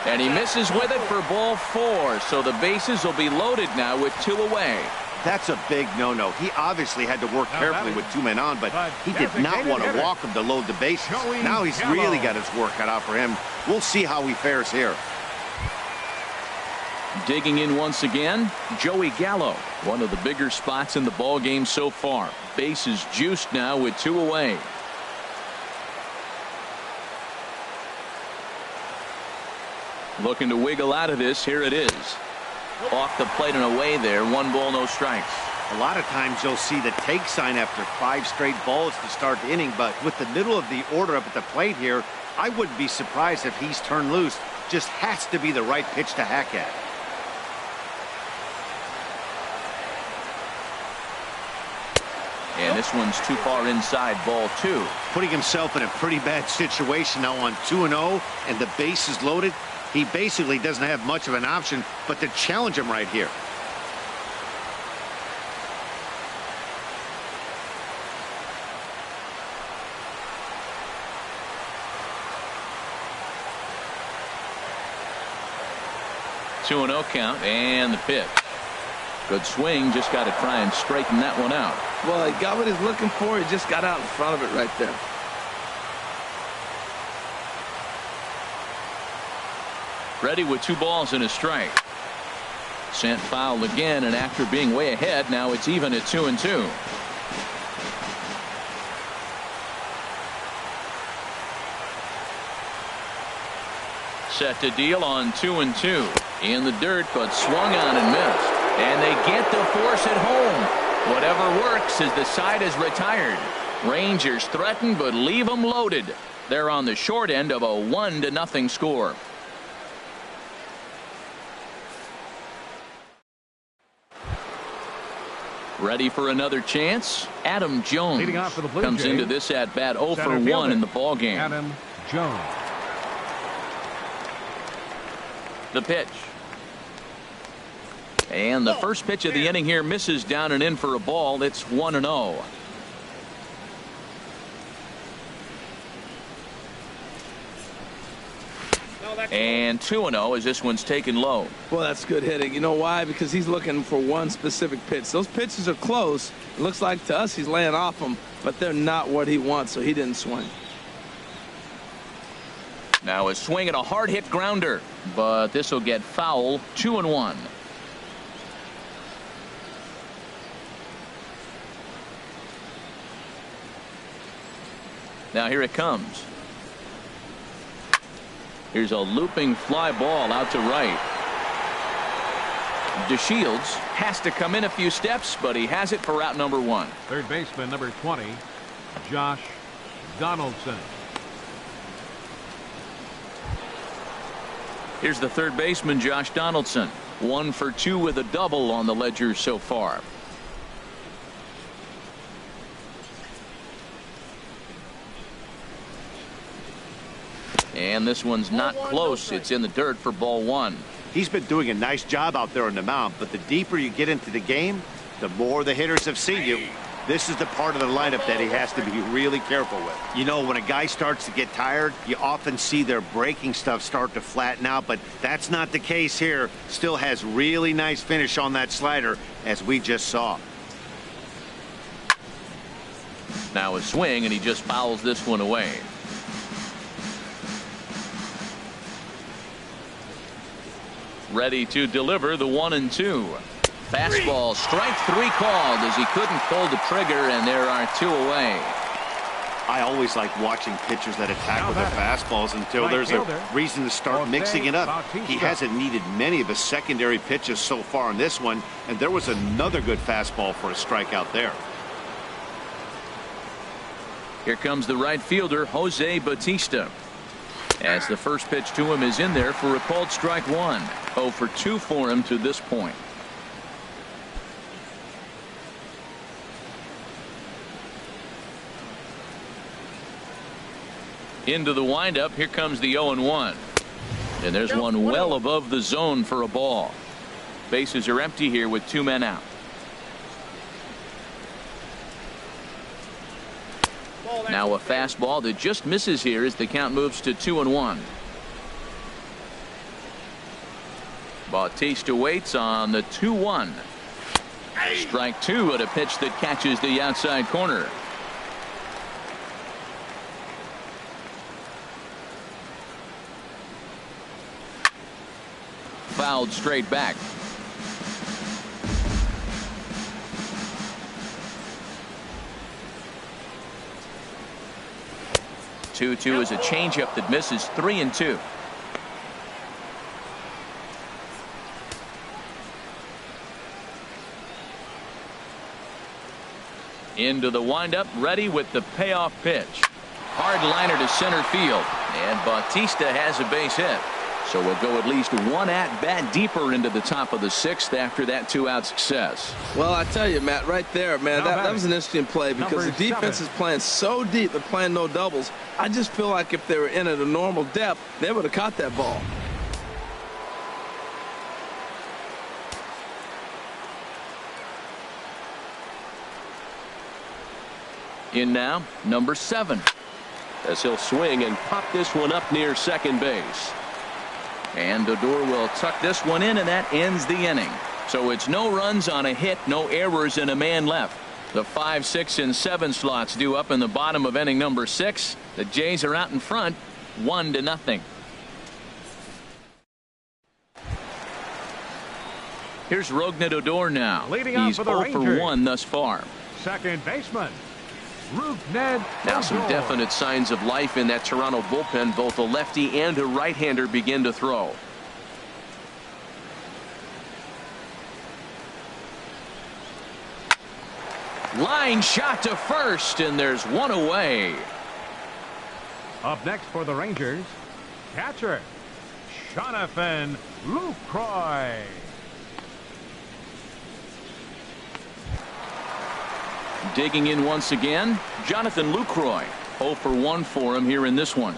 And he misses with it for ball 4. So the bases will be loaded now with 2 away. That's a big no-no. He obviously had to work carefully with 2 men on, but he did not want to walk him to load the bases. Now he's really got his work cut out for him. We'll see how he fares here. Digging in once again, Joey Gallo. One of the bigger spots in the ball game so far. Bases juiced now with 2 away. Looking to wiggle out of this. Here it is. Off the plate and away there. 1 ball, no strikes. A lot of times you'll see the take sign after 5 straight balls to start the inning, but with the middle of the order up at the plate here, I wouldn't be surprised if he's turned loose. Just has to be the right pitch to hack at. And this one's too far inside, ball 2. Putting himself in a pretty bad situation now on 2-0, and the base is loaded. He basically doesn't have much of an option but to challenge him right here. Two and 0 count, and the pitch. Good swing. Just got to try and straighten that one out. Well, he got what he's looking for. He just got out in front of it right there. Ready with 2 balls and a strike. Sent foul again, and after being way ahead, now it's even at 2-2. Set to deal on 2-2. In the dirt, but swung on and missed. And they get the force at home. Whatever works as the side is retired. Rangers threaten, but leave them loaded. They're on the short end of a 1-0 score. Ready for another chance. Adam Jones leading off for the Blue comes Jays. Into this at bat 0 for 1 in the ball game. Adam Jones. The pitch. And the first pitch of the inning here misses down and in for a ball. It's 1-0. And 2-0 as this one's taken low. Well, that's good hitting. You know why? Because he's looking for one specific pitch. Those pitches are close. It looks like to us he's laying off them, but they're not what he wants, so he didn't swing. Now a swing at a hard hit grounder, but this will get foul. 2-1. Now here it comes. Here's a looping fly ball out to right. DeShields has to come in a few steps, but he has it for out number 1. Third baseman number 20, Josh Donaldson. Here's the third baseman, Josh Donaldson. 1 for 2 with a double on the ledger so far. And this one's not close. It's in the dirt for ball 1. He's been doing a nice job out there on the mound, but the deeper you get into the game, the more the hitters have seen you. This is the part of the lineup that he has to be really careful with. You know, when a guy starts to get tired, you often see their breaking stuff start to flatten out, but that's not the case here. Still has really nice finish on that slider, as we just saw. Now a swing, and he just fouls this one away. Ready to deliver the 1-2. Fastball, strike 3 called as he couldn't pull the trigger, and there are 2 away. I always like watching pitchers that attack with their fastballs until there's a reason to start mixing it up. He hasn't needed many of his secondary pitches so far in this one, and there was another good fastball for a strikeout there. Here comes the right fielder, Jose Bautista. As the first pitch to him is in there for a called strike 1. 0 for 2 for him to this point. Into the windup. Here comes the 0-1. And there's one well above the zone for a ball. Bases are empty here with 2 men out. Now a fastball that just misses here as the count moves to 2-1. Bautista waits on the 2-1. Strike 2 at a pitch that catches the outside corner. Fouled straight back. 2-2 is a changeup that misses. 3-2. Into the windup, ready with the payoff pitch. Hard liner to center field, and Bautista has a base hit. So we'll go at least 1 at-bat deeper into the top of the 6th after that 2-out success. Well, I tell you, Matt, right there, man, that was an interesting play because the defense is playing so deep. They're playing no doubles. I just feel like if they were in at a normal depth, they would have caught that ball. In now, number 7. As he'll swing and pop this one up near second base. And Odor will tuck this one in, and that ends the inning. So it's no runs on a hit, no errors, and a man left. The 5, 6, and 7 slots due up in the bottom of inning number 6. The Jays are out in front, 1-0. Here's Rougned Odor now. He's 0 for 1 thus far. Second baseman. Now some definite signs of life in that Toronto bullpen. Both a lefty and a right-hander begin to throw. Line shot to first, and there's 1 away. Up next for the Rangers, catcher Jonathan Lucroy. Digging in once again, Jonathan Lucroy. 0 for 1 for him here in this one.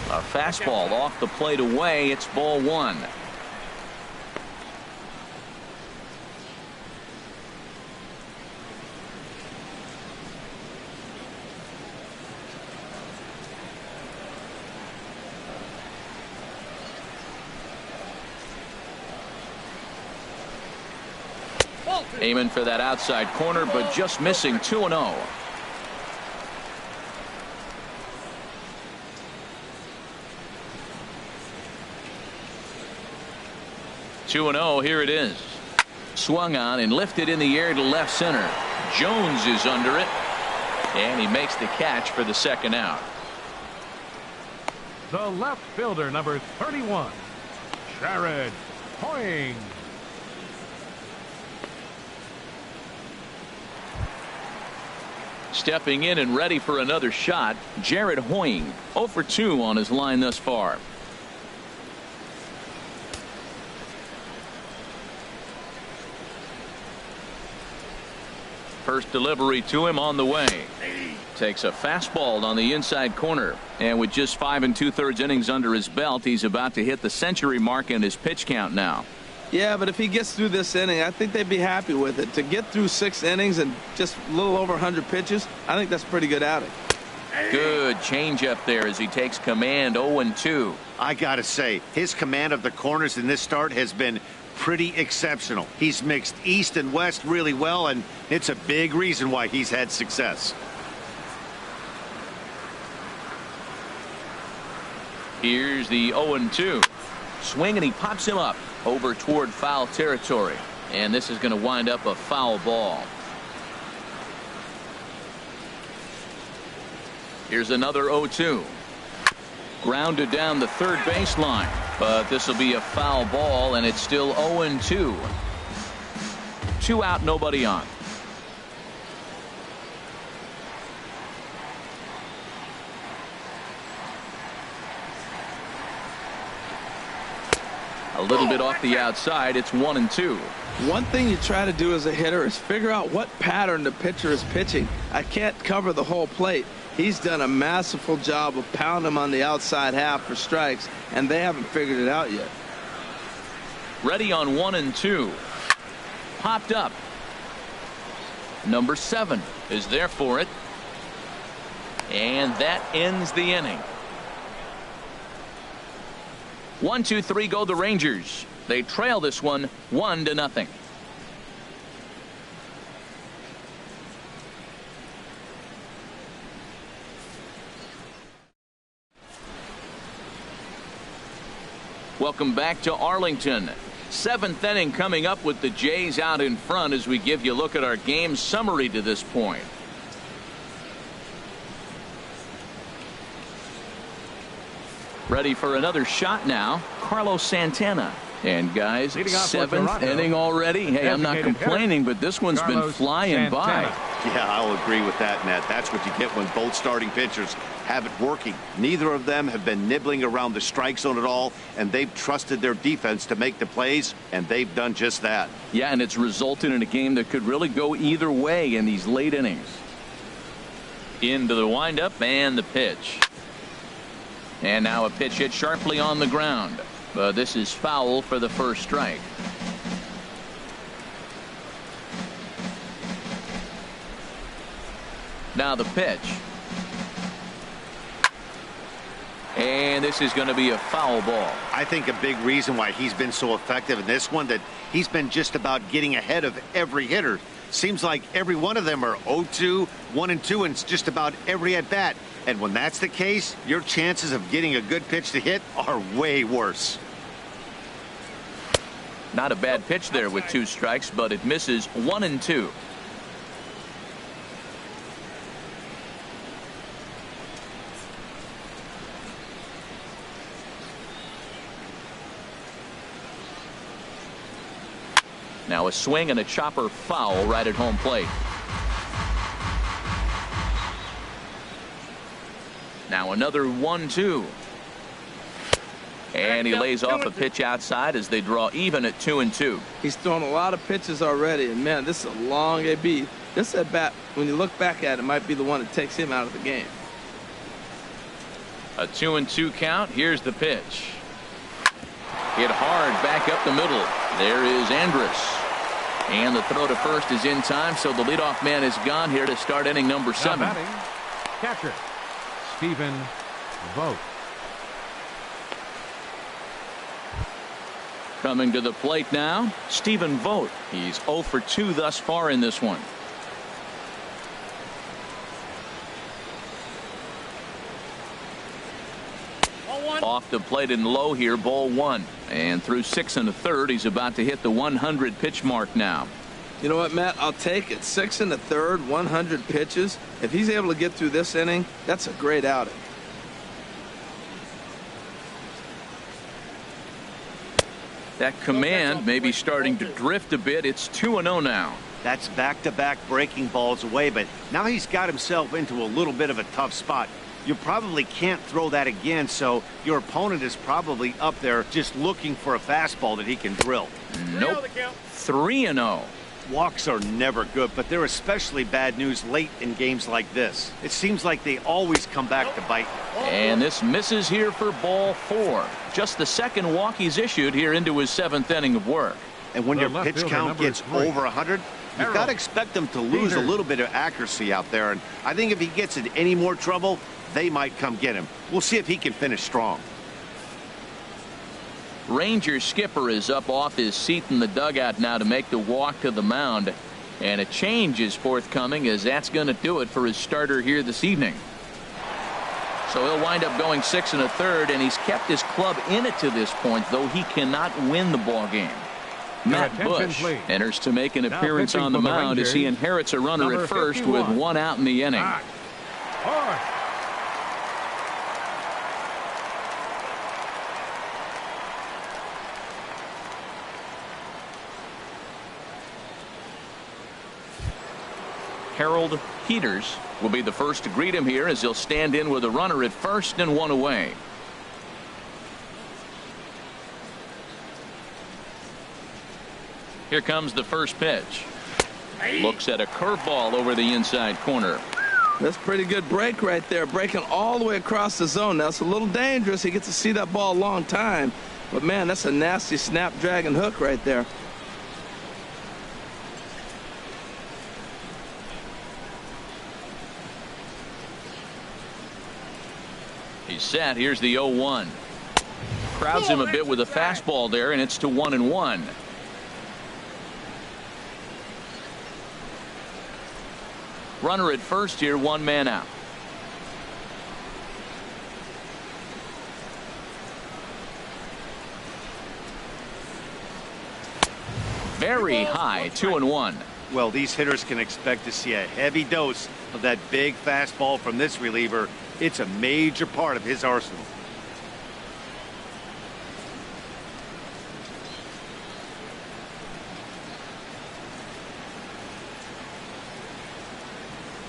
A fastball off the plate away. It's ball 1. Aiming for that outside corner, but just missing. 2-0. Here it is. Swung on and lifted in the air to left center. Jones is under it, and he makes the catch for the second out. The left fielder, number 31, Jared Hoying. Stepping in and ready for another shot, Jared Hoying. 0 for 2 on his line thus far. First delivery to him on the way. Takes a fastball on the inside corner. And with just 5 2/3 innings under his belt, he's about to hit the century mark in his pitch count now. Yeah, but if he gets through this inning, I think they'd be happy with it. To get through 6 innings and just a little over 100 pitches, I think that's a pretty good outing. Good changeup there as he takes command. 0-2. I gotta say, his command of the corners in this start has been pretty exceptional. He's mixed east and west really well, and it's a big reason why he's had success. Here's the 0-2. Swing, and he pops him up over toward foul territory. And this is going to wind up a foul ball. Here's another 0-2. Grounded down the third baseline. But this will be a foul ball, and it's still 0-2. 2 out, nobody on. A little bit off the outside. It's 1-2. One thing you try to do as a hitter is figure out what pattern the pitcher is pitching. I can't cover the whole plate. He's done a masterful job of pounding him on the outside half for strikes, and they haven't figured it out yet. Ready on 1-2. Popped up. Number 7 is there for it. And that ends the inning. 1-2-3 go the Rangers. They trail this one 1-0. Welcome back to Arlington. 7th inning coming up with the Jays out in front as we give you a look at our game summary to this point. Ready for another shot now, Carlos Santana. And guys, 7th inning already. Hey, I'm not complaining, but this one's been flying by. Yeah, I'll agree with that, Matt. That's what you get when both starting pitchers have it working. Neither of them have been nibbling around the strike zone at all, and they've trusted their defense to make the plays, and they've done just that. Yeah, and it's resulted in a game that could really go either way in these late innings. Into the windup and the pitch. And now a pitch hit sharply on the ground. But this is foul for the first strike. Now the pitch. And this is going to be a foul ball. I think a big reason why he's been so effective in this one, that he's been just about getting ahead of every hitter. Seems like every one of them are 0-2, 1-2, and it's just about every at bat. And when that's the case, your chances of getting a good pitch to hit are way worse. Not a bad pitch there with 2 strikes, but it misses. 1-2. Now a swing and a chopper foul right at home plate. Now another 1-2. And he lays off a pitch outside as they draw even at 2-2. He's thrown a lot of pitches already, and man, this is a long AB. This at bat, when you look back at it, might be the one that takes him out of the game. A 2-2 count. Here's the pitch. Hit hard back up the middle. There is Andrus. And the throw to first is in time, so the leadoff man is gone here to start inning number 7. Now batting, catcher, Stephen Vogt. Coming to the plate now, Stephen Vogt. He's 0 for 2 thus far in this one. Off the plate and low here, ball 1. And through 6 1/3, he's about to hit the 100 pitch mark now. You know what, Matt? I'll take it. 6 1/3, 100 pitches. If he's able to get through this inning, that's a great outing. That command may be starting to drift a bit. It's 2-0 now. That's back-to-back breaking balls away, but now he's got himself into a little bit of a tough spot. You probably can't throw that again, so your opponent is probably up there just looking for a fastball that he can drill. Nope. 3-0. Walks are never good, but they're especially bad news late in games like this. It seems like they always come back to bite. And this misses here for ball 4. Just the second walk he's issued here into his 7th inning of work. And when The your left pitch fielder, count number gets 3. over 100, you've got to expect them to lose a little bit of accuracy out there. And I think if he gets in any more trouble, they might come get him. We'll see if he can finish strong. Ranger skipper is up off his seat in the dugout now to make the walk to the mound. And a change is forthcoming, as that's going to do it for his starter here this evening. So he'll wind up going 6 1/3, and he's kept his club in it to this point, though he cannot win the ball game. Matt Bush enters to make an appearance on the mound as he inherits a runner at first with 1 out in the inning. Harold Peters will be the first to greet him here as he'll stand in with a runner at first and 1 away. Here comes the first pitch. Looks at a curveball over the inside corner. That's a pretty good break right there, breaking all the way across the zone. Now it's a little dangerous. He gets to see that ball a long time, but man, that's a nasty snapdragon hook right there. He's set. Here's the 0-1. Crowds him a bit with a fastball there, and it's to 1-1. Runner at first here, 1 man out. Very high, 2-1. Well, these hitters can expect to see a heavy dose of that big fastball from this reliever. It's a major part of his arsenal.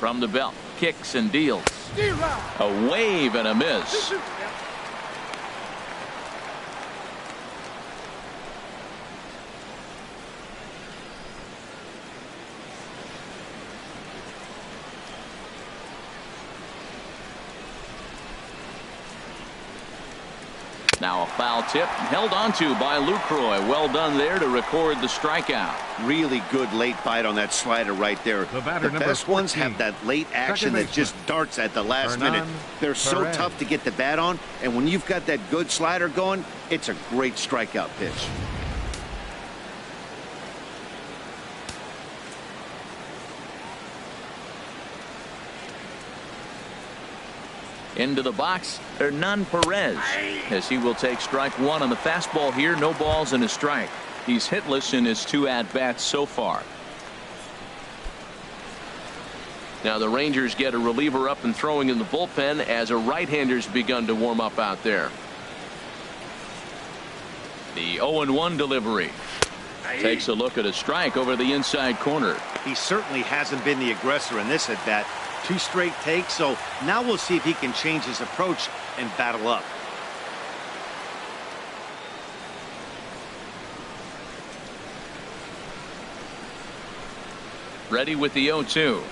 From the belt, kicks and deals. A wave and a miss. Now a foul tip held onto by Lucroy. Well done there to record the strikeout. Really good late bite on that slider right there. The batter, number best ones 14. have that late action that just darts at the last minute. They're so tough to get the bat on, and when you've got that good slider going, it's a great strikeout pitch. Into the box, Hernan Perez, as he will take strike 1 on the fastball here. No balls and a strike. He's hitless in his 2 at-bats so far. Now the Rangers get a reliever up and throwing in the bullpen as a right-hander's begun to warm up out there. The 0-1 delivery. Takes a look at a strike over the inside corner. He certainly hasn't been the aggressor in this at-bat. 2 straight takes, so now we'll see if he can change his approach and battle up. Ready with the 0-2.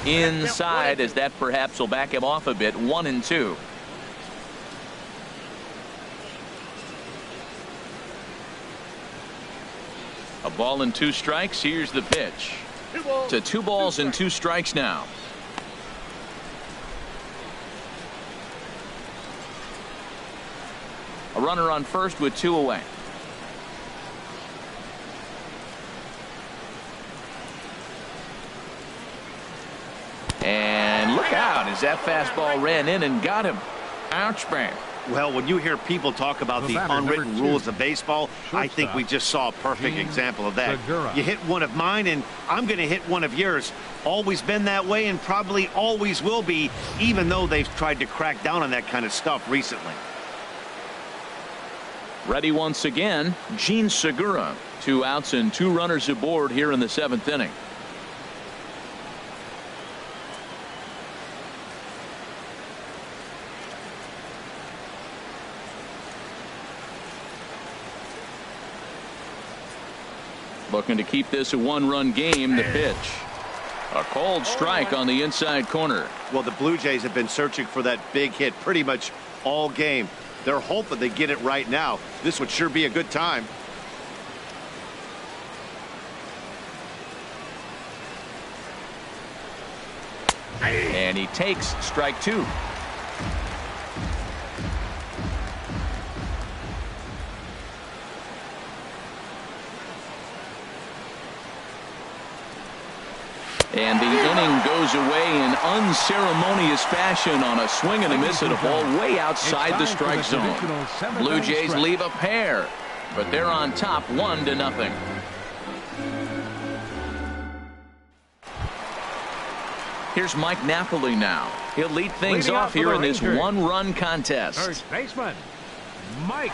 Inside, as that perhaps will back him off a bit. 1-2. A ball and 2 strikes. Here's the pitch. To 2 balls and 2 strikes now. A runner on first with 2 away. And look out as that fastball ran in and got him. Ouch, man. Well, when you hear people talk about the unwritten rules of baseball, I think we just saw a perfect example of that. You hit one of mine, and I'm going to hit one of yours. Always been that way and probably always will be, even though they've tried to crack down on that kind of stuff recently. Ready once again, Gene Segura. 2 outs and 2 runners aboard here in the 7th inning. Looking to keep this a 1-run game. The pitch. A cold strike on the inside corner. Well, the Blue Jays have been searching for that big hit pretty much all game. They're hoping they get it right now. This would sure be a good time. And he takes strike 2. And the inning goes away in unceremonious fashion on a swing and a miss at a ball way outside the strike zone. Blue Jays leave a pair, but they're on top 1-0. Here's Mike Napoli now. He'll lead things off here in this one-run contest. First baseman, Mike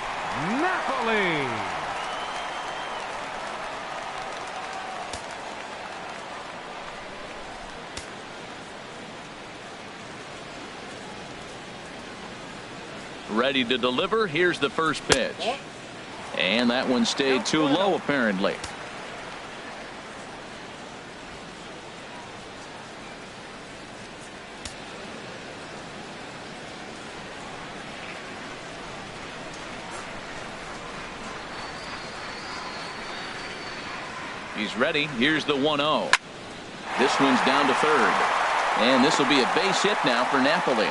Napoli. Ready to deliver. Here's the first pitch. And that one stayed too low, apparently. He's ready. Here's the 1-0. This one's down to third. And this will be a base hit now for Napoli.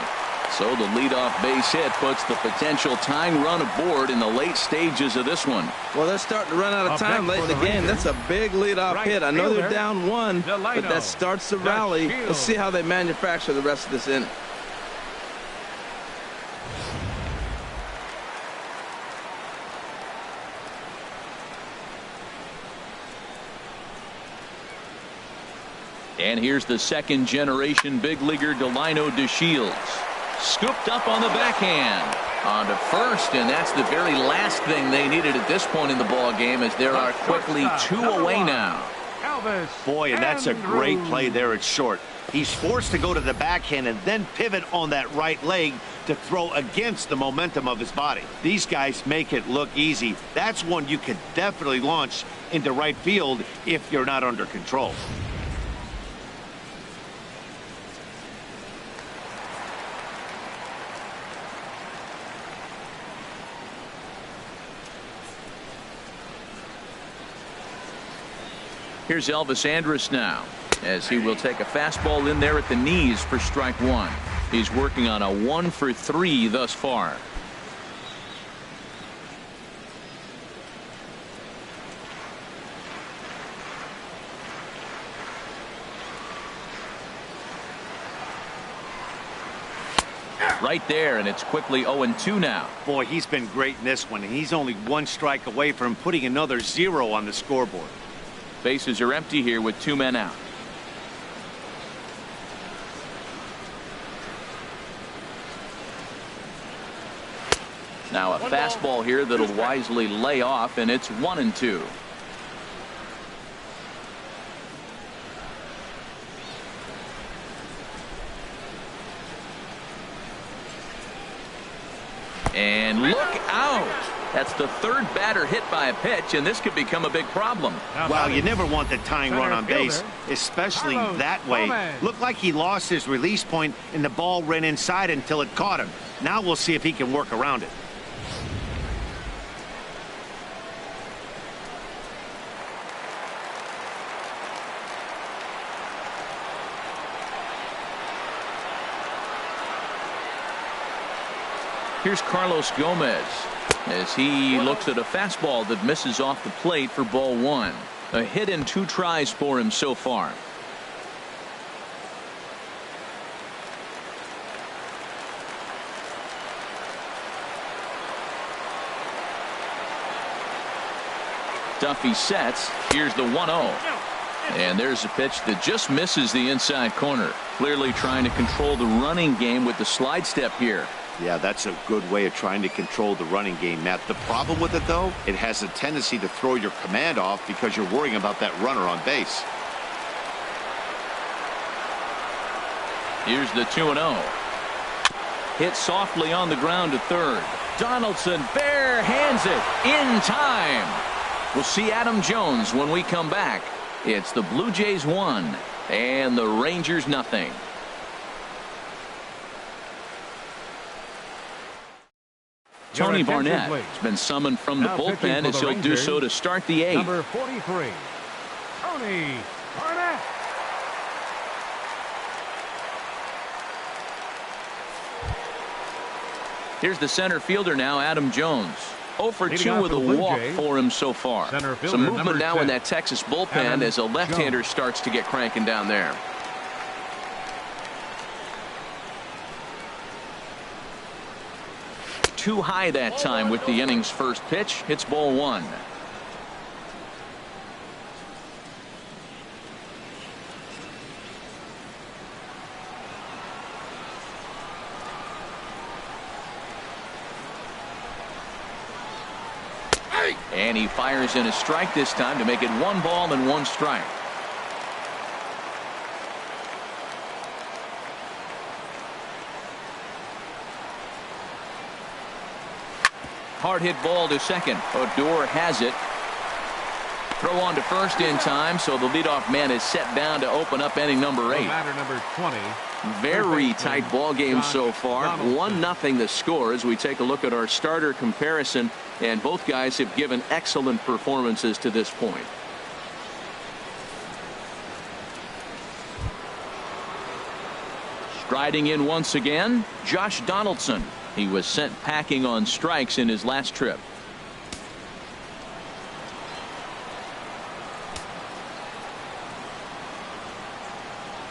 So the leadoff base hit puts the potential tying run aboard in the late stages of this one. Well, they're starting to run out of time late in the game. That's a big leadoff hit. I know they're down 1, but that starts the rally. Let's see how they manufacture the rest of this inning. And here's the second generation big leaguer Delino DeShields. Scooped up on the backhand. On to first, and that's the very last thing they needed at this point in the ball game, as there are quickly 2 away now. Boy, and that's a great play there at short. He's forced to go to the backhand and then pivot on that right leg to throw against the momentum of his body. These guys make it look easy. That's one you could definitely launch into right field if you're not under control. Here's Elvis Andrus now, as he will take a fastball in there at the knees for strike 1. He's working on a 1 for 3 thus far. Right there, and it's quickly 0-2 now. Boy, he's been great in this one. He's only 1 strike away from putting another 0 on the scoreboard. Bases are empty here with 2 men out. Now a fastball here that'll wisely lay off, and it's 1-2. And look out. That's the 3rd batter hit by a pitch, and this could become a big problem. Well, you never want the tying run on base, especially that way. Looked like he lost his release point, and the ball ran inside until it caught him. Now we'll see if he can work around it. Here's Carlos Gomez, as he looks at a fastball that misses off the plate for ball 1. A hit in 2 tries for him so far. Duffy sets. Here's the 1-0. And there's a pitch that just misses the inside corner. Clearly trying to control the running game with the slide step here. Yeah, that's a good way of trying to control the running game, Matt. The problem with it, though, it has a tendency to throw your command off because you're worrying about that runner on base. Here's the 2-0. Hit softly on the ground to third. Donaldson bare hands it in time. We'll see Adam Jones when we come back. It's the Blue Jays 1 and the Rangers nothing. Tony Barnett has been summoned from the bullpen, as he'll do so to start the 8th. Number 43, Tony Barnett. Here's the center fielder now, Adam Jones. 0 for 2 with a walk for him so far. Some movement now in that Texas bullpen as a left-hander starts to get cranking down there. Too high that time with the inning's first pitch. It's ball 1. And he fires in a strike this time to make it 1 ball and 1 strike. Hard hit ball to second. Odor has it. Throw on to first in time, so the leadoff man is set down to open up inning number 8. Batter number 20. Very tight ball game so far. 1-0 the score as we take a look at our starter comparison, and both guys have given excellent performances to this point. Striding in once again, Josh Donaldson. He was sent packing on strikes in his last trip.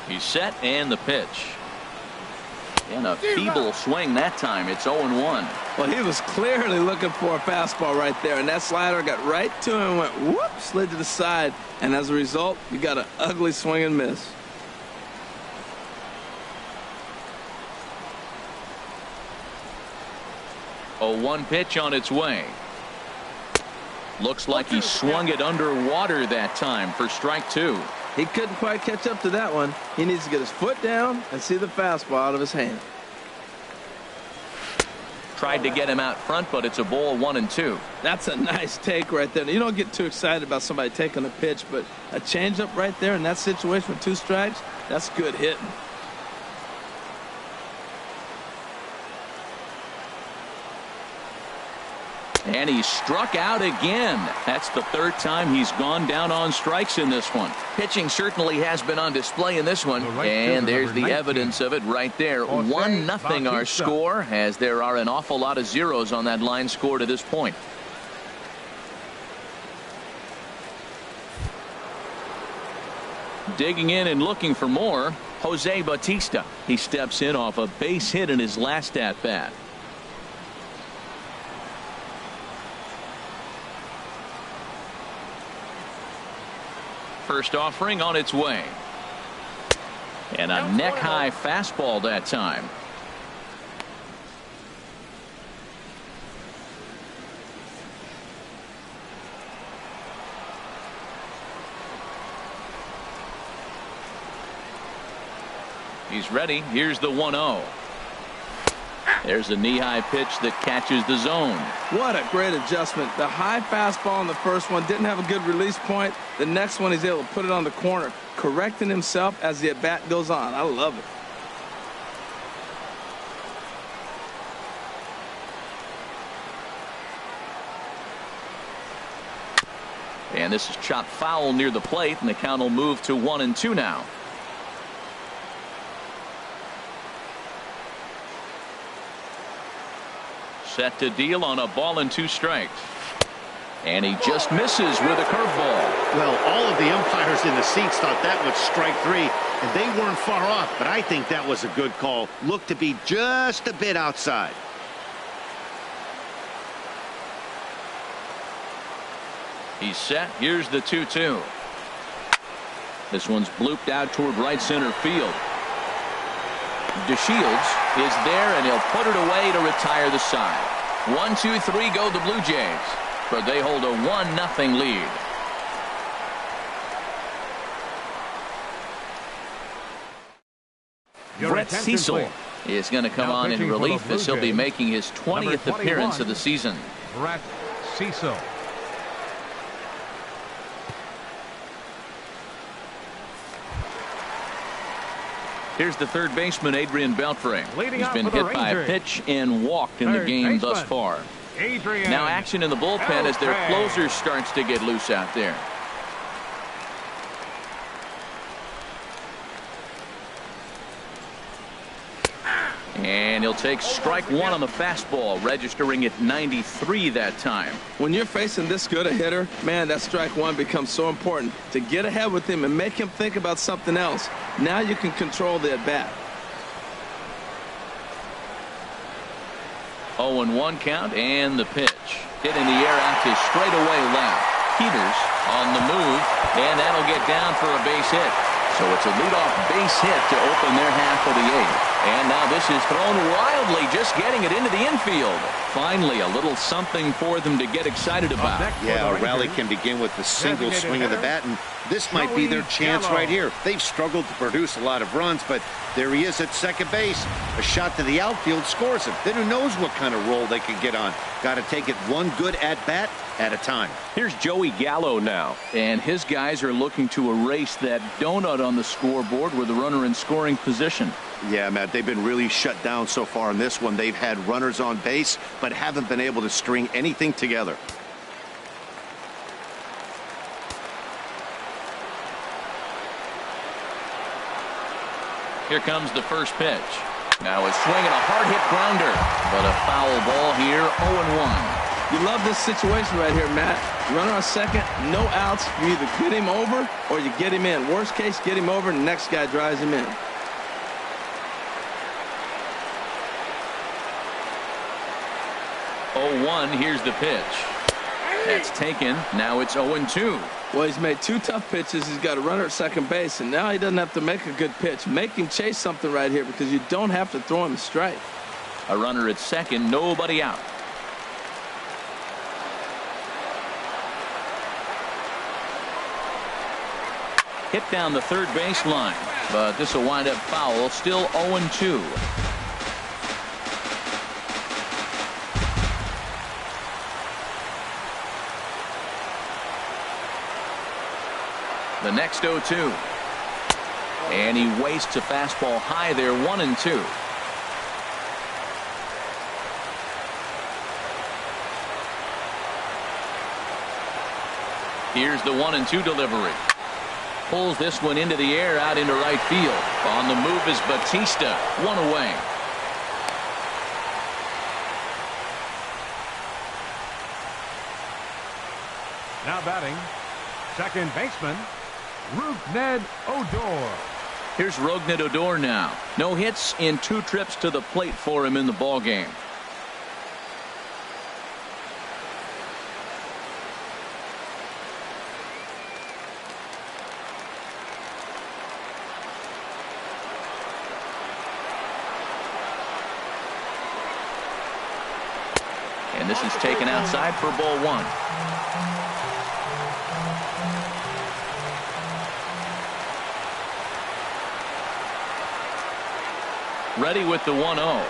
He's set, and the pitch. And a feeble swing that time. It's 0-1. Well, he was clearly looking for a fastball right there, and that slider got right to him and went whoop, slid to the side, and as a result, you got an ugly swing and miss. A 1 pitch on its way. Looks like he swung it underwater that time for strike 2. He couldn't quite catch up to that one. He needs to get his foot down and see the fastball out of his hand. Tried to get him out front, but it's a ball 1-2. That's a nice take right there. You don't get too excited about somebody taking a pitch, but a changeup right there in that situation with 2 strikes, that's good hitting. And he struck out again. That's the 3rd time he's gone down on strikes in this one. Pitching certainly has been on display in this one. And there's the evidence of it right there. 1-0 our score, as there are an awful lot of zeros on that line score to this point. Digging in and looking for more, Jose Bautista. He steps in off a base hit in his last at-bat. First offering on its way. And a neck-high fastball that time. He's ready. Here's the 1-0. There's a knee-high pitch that catches the zone. What a great adjustment. The high fastball in the first one didn't have a good release point. The next one he's able to put it on the corner, correcting himself as the at-bat goes on. I love it. And this is chopped foul near the plate, and the count will move to 1-2 now. Set to deal on a ball and 2 strikes. And he just misses with a curveball. Well, all of the umpires in the seats thought that was strike 3, and they weren't far off, but I think that was a good call. Looked to be just a bit outside. He's set. Here's the 2-2. This one's blooped out toward right center field. DeShields is there, and he'll put it away to retire the side. 1-2-3 go the Blue Jays, but they hold a 1-0 lead. Brett Cecil is going to come on in relief as he'll be making his 20th appearance of the season. Brett Cecil. Here's the third baseman, Adrian Beltre. Leading He's been hit by a pitch and walked in the game thus far. Now action in the bullpen as their closer starts to get loose out there. And he'll take strike one on the fastball, registering at 93 that time. When you're facing this good a hitter, man, that strike one becomes so important to get ahead with him and make him think about something else. Now you can control the at-bat. 0-1 count and the pitch. Hit in the air out to straightaway left. Peters on the move, and that'll get down for a base hit. So it's a leadoff base hit to open their half of the eighth. And now this is thrown wildly, just getting it into the infield. Finally, a little something for them to get excited about. Yeah, a rally can begin with a single swing of the bat, and this might be their chance right here. They've struggled to produce a lot of runs, but there he is at second base. A shot to the outfield scores him. Then who knows what kind of roll they can get on. Got to take it one good at-bat at a time. Here's Joey Gallo now, and his guys are looking to erase that donut on the scoreboard with a runner in scoring position. Yeah, Matt, they've been really shut down so far in this one. They've had runners on base, but haven't been able to string anything together. Here comes the first pitch. Now a swing and a hard hit grounder, but a foul ball here, 0-1. You love this situation right here, Matt. Runner on second, no outs. You either get him over or you get him in. Worst case, get him over and the next guy drives him in. Here's the pitch. That's taken. Now it's 0-2. Well, he's made two tough pitches. He's got a runner at second base, and now he doesn't have to make a good pitch. Make him chase something right here because you don't have to throw him a strike. A runner at second, nobody out. Hit down the third base line, but this will wind up foul. Still 0-2. The next 0-2. And he wastes a fastball high there, 1-2. Here's the 1-2 delivery. Pulls this one into the air out into right field. On the move is Batista. One away. Now batting, second baseman, Rougned Odor. Here's Rougned Odor now. No hits in 2 trips to the plate for him in the ball game. And this is taken outside for ball 1. Ready with the 1-0.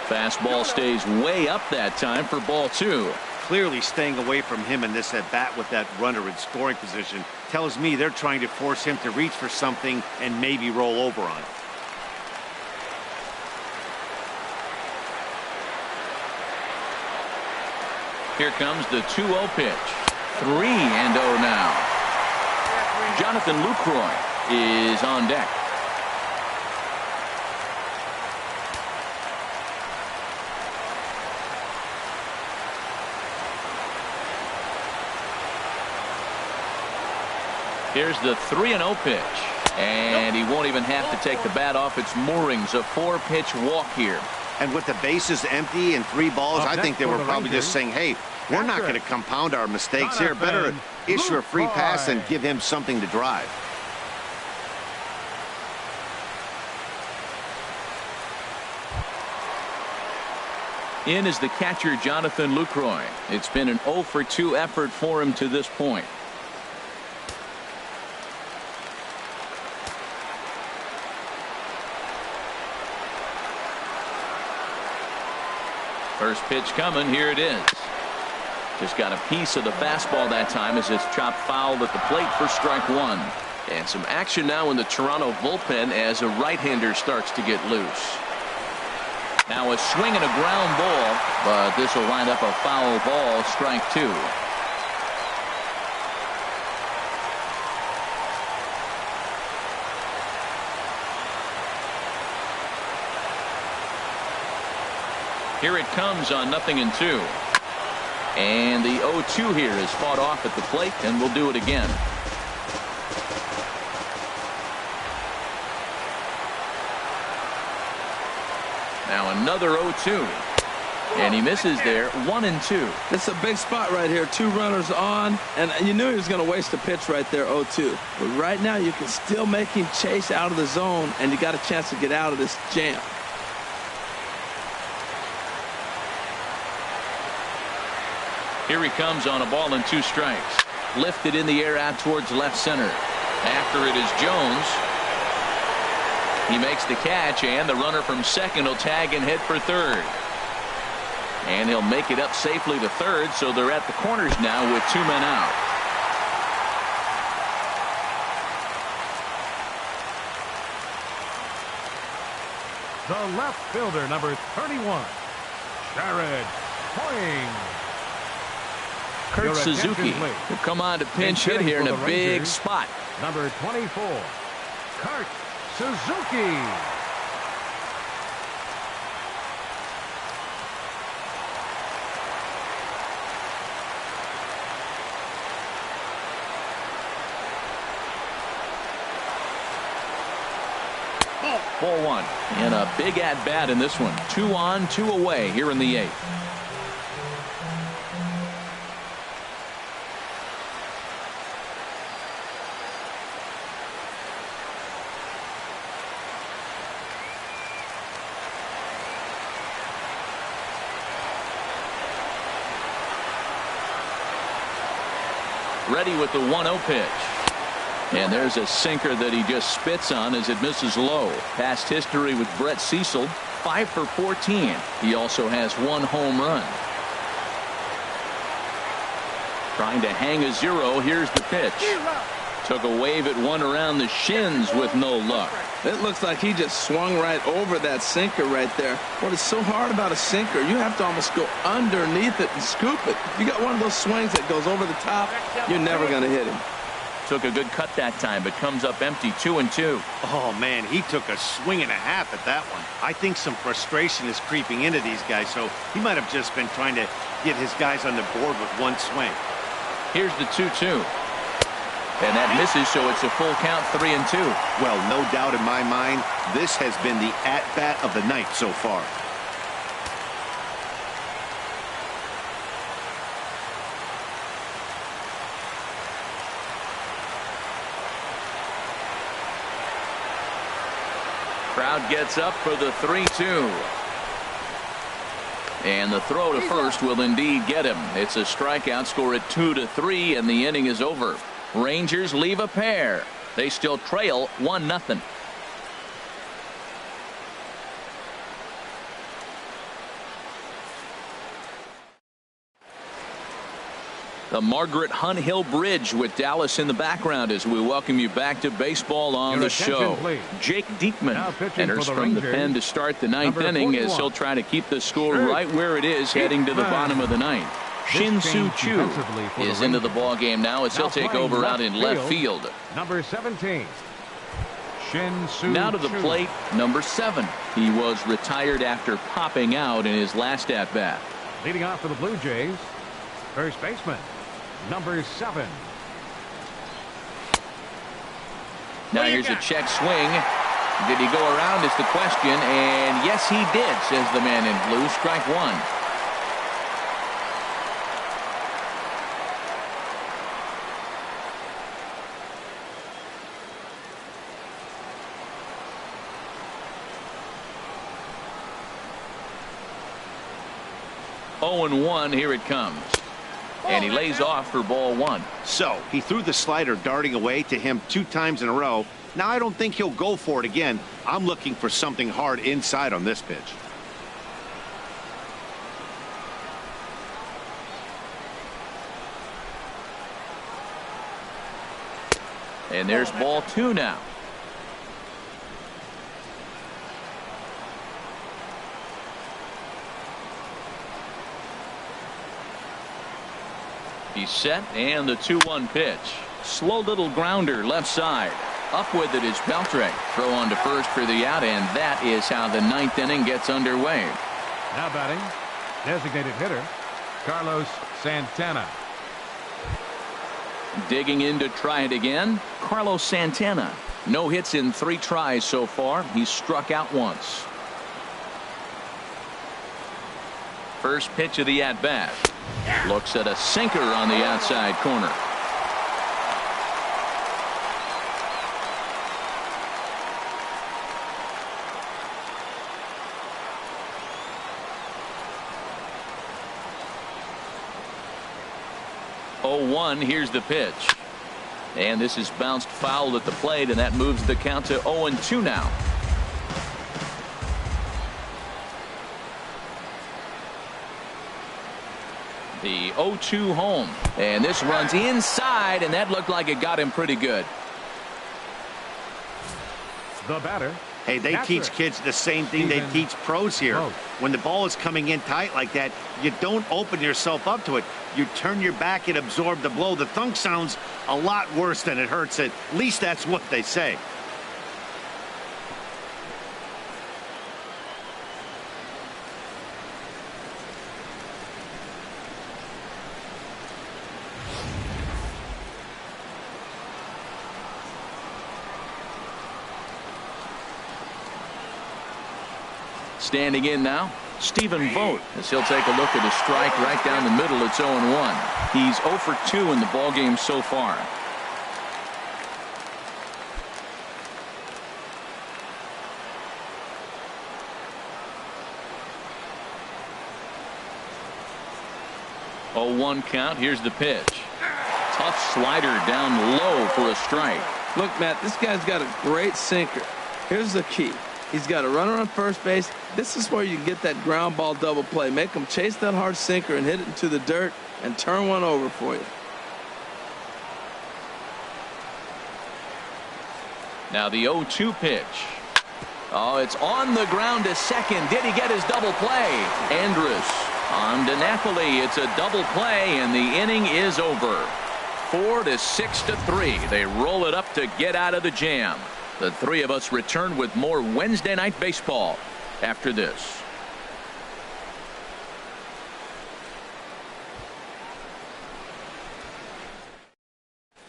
Fastball stays way up that time for ball 2. Clearly staying away from him in this at-bat with that runner in scoring position tells me they're trying to force him to reach for something and maybe roll over on it. Here comes the 2-0 pitch. 3-0 now. Jonathan Lucroy is on deck. Here's the 3-0 pitch. And he won't even have to take the bat off its moorings. A 4-pitch walk here. And with the bases empty and 3 balls, I think they were probably just saying, hey, we're not going to compound our mistakes here. Better issue a free pass and give him something to drive. In is the catcher, Jonathan Lucroy. It's been an 0-for-2 effort for him to this point. First pitch coming. Here it is. Just got a piece of the fastball that time as it's chopped foul at the plate for strike 1. And some action now in the Toronto bullpen as a right-hander starts to get loose. Now a swing and a ground ball, but this will wind up a foul ball, strike 2. Here it comes on 0-2. And the 0-2 here is fought off at the plate, and we'll do it again. Now another 0-2. And he misses there. 1-2. It's a big spot right here. 2 runners on, and you knew he was going to waste a pitch right there, 0-2. But right now you can still make him chase out of the zone, and you got a chance to get out of this jam. Here he comes on a ball and 2 strikes. Lifted in the air out towards left center. After it is Jones. He makes the catch, and the runner from second will tag and head for third. And he'll make it up safely to third, so they're at the corners now with 2 men out. The left fielder, number 31, Jared Poing. Kurt Suzuki will come on to pinch hit here in a big spot. Number 24, Kurt Suzuki. Ball 1. And a big at-bat in this one. 2 on, 2 away here in the 8th. Ready with the 1-0 pitch. And there's a sinker that he just spits on as it misses low. Past history with Brett Cecil, 5 for 14. He also has 1 home run. Trying to hang a 0. Here's the pitch. Took a wave at one around the shins with no luck. It looks like he just swung right over that sinker right there. What is so hard about a sinker, you have to almost go underneath it and scoop it. If you got one of those swings that goes over the top, you're never going to hit him. Took a good cut that time, but comes up empty. 2-2. Oh, man, he took a swing and a half at that one. I think some frustration is creeping into these guys, so he might have just been trying to get his guys on the board with 1 swing. Here's the 2-2. And that misses, so it's a full count, 3-2. Well, no doubt in my mind, this has been the at-bat of the night so far. Crowd gets up for the 3-2. And the throw to first will indeed get him. It's a strikeout, score at 2-3, and the inning is over. Rangers leave a pair. They still trail 1-0. The Margaret Hunt Hill Bridge with Dallas in the background as we welcome you back to baseball on the show. Jake Diekman enters from the pen to start the 9th inning as he'll try to keep the score right where it is heading to the bottom of the 9th. Shin-Soo Choo is into the ball game now as he'll take over out in left field. Number 17. Shin-Soo now to the Choo. plate, number 7. He was retired after popping out in his last at-bat. Leading off for the Blue Jays, first baseman, number 7. Now here's a check swing. Did he go around is the question, and yes he did, says the man in blue. Strike 1. Oh, 0-1, here it comes. And he lays off for ball 1. So he threw the slider darting away to him 2 times in a row. Now I don't think he'll go for it again. I'm looking for something hard inside on this pitch. And there's ball 2 now. He's set, and the 2-1 pitch. Slow little grounder left side. Up with it is Beltre. Throw on to first for the out, and that is how the 9th inning gets underway. Now batting, designated hitter, Carlos Santana. Digging in to try it again, Carlos Santana. No hits in 3 tries so far. He's struck out once. First pitch of the at-bat. Looks at a sinker on the outside corner. Here's the pitch. And this is bounced foul at the plate, and that moves the count to 0-2 now. The 0-2 home. And this runs inside, and that looked like it got him pretty good. The batter. Hey, they teach kids the same thing they teach pros here. When the ball is coming in tight like that, you don't open yourself up to it. You turn your back and absorb the blow. The thunk sounds a lot worse than it hurts. At least that's what they say. Standing in now, Stephen Vogt, as he'll take a look at a strike right down the middle. It's 0-1. He's 0 for 2 in the ballgame so far. Oh, 1 count. Here's the pitch. Tough slider down low for a strike. Look, Matt, this guy's got a great sinker. Here's the key. He's got a runner on first base. This is where you can get that ground ball double play. Make him chase that hard sinker and hit it into the dirt and turn one over for you. Now the 0-2 pitch. Oh, it's on the ground to second. Did he get his double play? Andrus on to Napoli. It's a double play, and the inning is over. 4-6-3. They roll it up to get out of the jam. The three of us return with more Wednesday Night Baseball after this.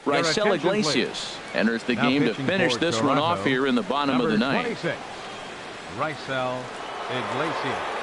Raisel Iglesias enters the game to finish this one off here in the bottom of the ninth. 26, Raisel Iglesias.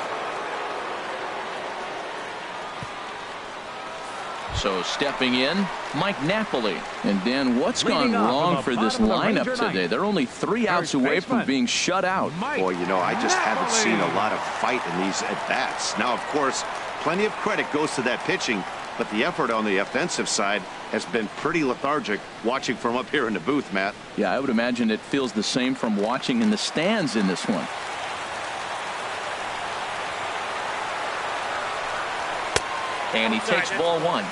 So stepping in, Mike Napoli. And Dan, what's gone wrong for this lineup today? They're only 3 outs away from being shut out. Boy, you know, I just haven't seen a lot of fight in these at-bats. Now, of course, plenty of credit goes to that pitching, but the effort on the offensive side has been pretty lethargic watching from up here in the booth, Matt. Yeah, I would imagine it feels the same from watching in the stands in this one. And he takes ball 1.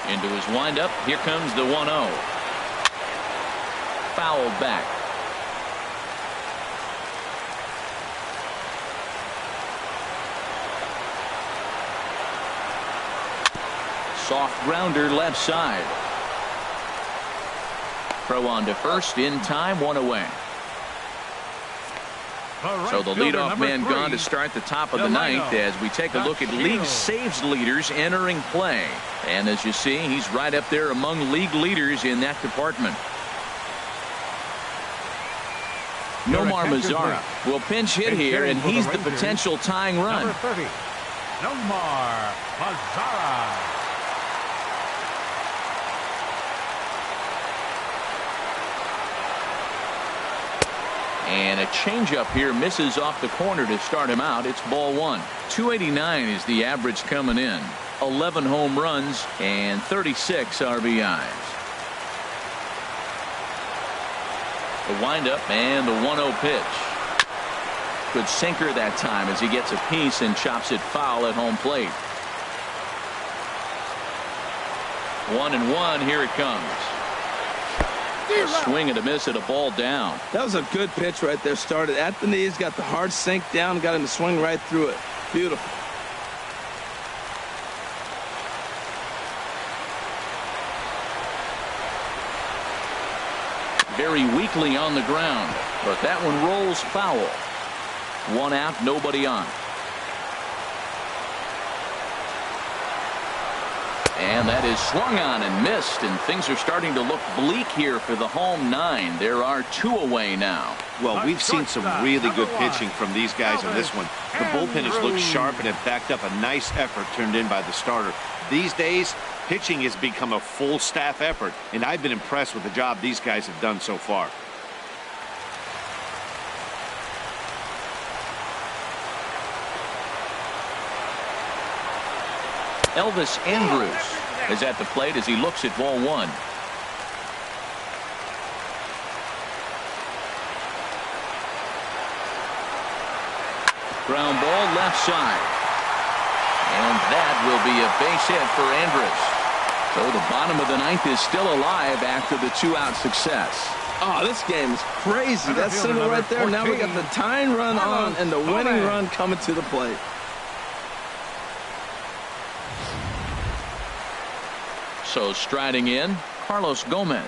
Into his windup. Here comes the 1-0. Fouled back. Soft grounder left side. Throw on to first in time, 1 away. So the leadoff man gone to start the top of the ninth as we take a look at league saves leaders entering play. And as you see, he's right up there among league leaders in that department. Nomar Mazara will pinch hit here, and he's the potential tying run. Number 30, Nomar Mazara. And a changeup here misses off the corner to start him out. It's ball 1. 289 is the average coming in. 11 home runs and 36 RBIs. The windup and the 1-0 pitch. Good sinker that time as he gets a piece and chops it foul at home plate. 1-1. Here it comes. A swing and a miss at a ball down. That was a good pitch right there. Started at the knees, got the hard sink down, got him to swing right through it. Beautiful. Very very weakly on the ground, but that one rolls foul. 1 out, nobody on. And that is swung on and missed, and things are starting to look bleak here for the home 9. There are 2 away now. Well, we've seen some really good pitching from these guys on this one. The bullpen has looked sharp and have backed up a nice effort turned in by the starter. These days, pitching has become a full staff effort, and I've been impressed with the job these guys have done so far. Elvis Andrus is at the plate as he looks at ball 1. Ground ball left side. And that will be a base hit for Andrus. So the bottom of the 9th is still alive after the 2-out success. Oh, this game is crazy. That single right there. 14. Now we got the tying run on and the winning run coming to the plate. So striding in, Carlos Gomez.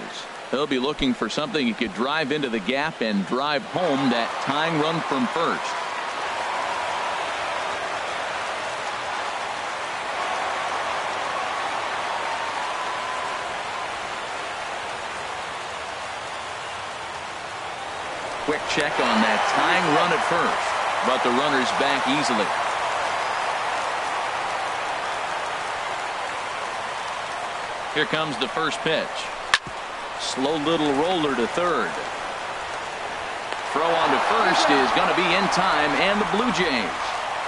He'll be looking for something he could drive into the gap and drive home that tying run from first. Quick check on that tying run at first, but the runner's back easily. Here comes the first pitch. Slow little roller to third. Throw on to first is going to be in time, and the Blue Jays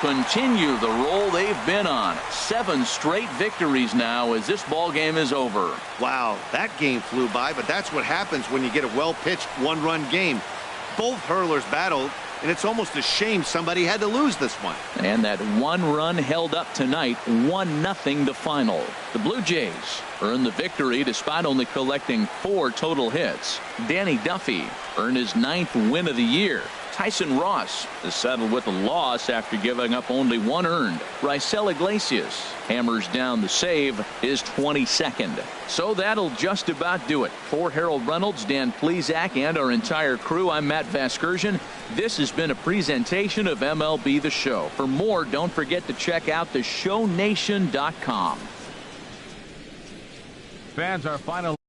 continue the roll they've been on. 7 straight victories now as this ball game is over. Wow, that game flew by, but that's what happens when you get a well-pitched 1-run game. Both hurlers battled, and it's almost a shame somebody had to lose this one. And that 1 run held up tonight, 1-0 the final. The Blue Jays earned the victory despite only collecting 4 total hits. Danny Duffy earned his 9th win of the year. Tyson Ross is settled with a loss after giving up only 1 earned. Raisel Iglesias hammers down the save, his 22nd. So that'll just about do it. For Harold Reynolds, Dan Plesac, and our entire crew, I'm Matt Vasgersian. This has been a presentation of MLB The Show. For more, don't forget to check out theshownation.com. Fans are final.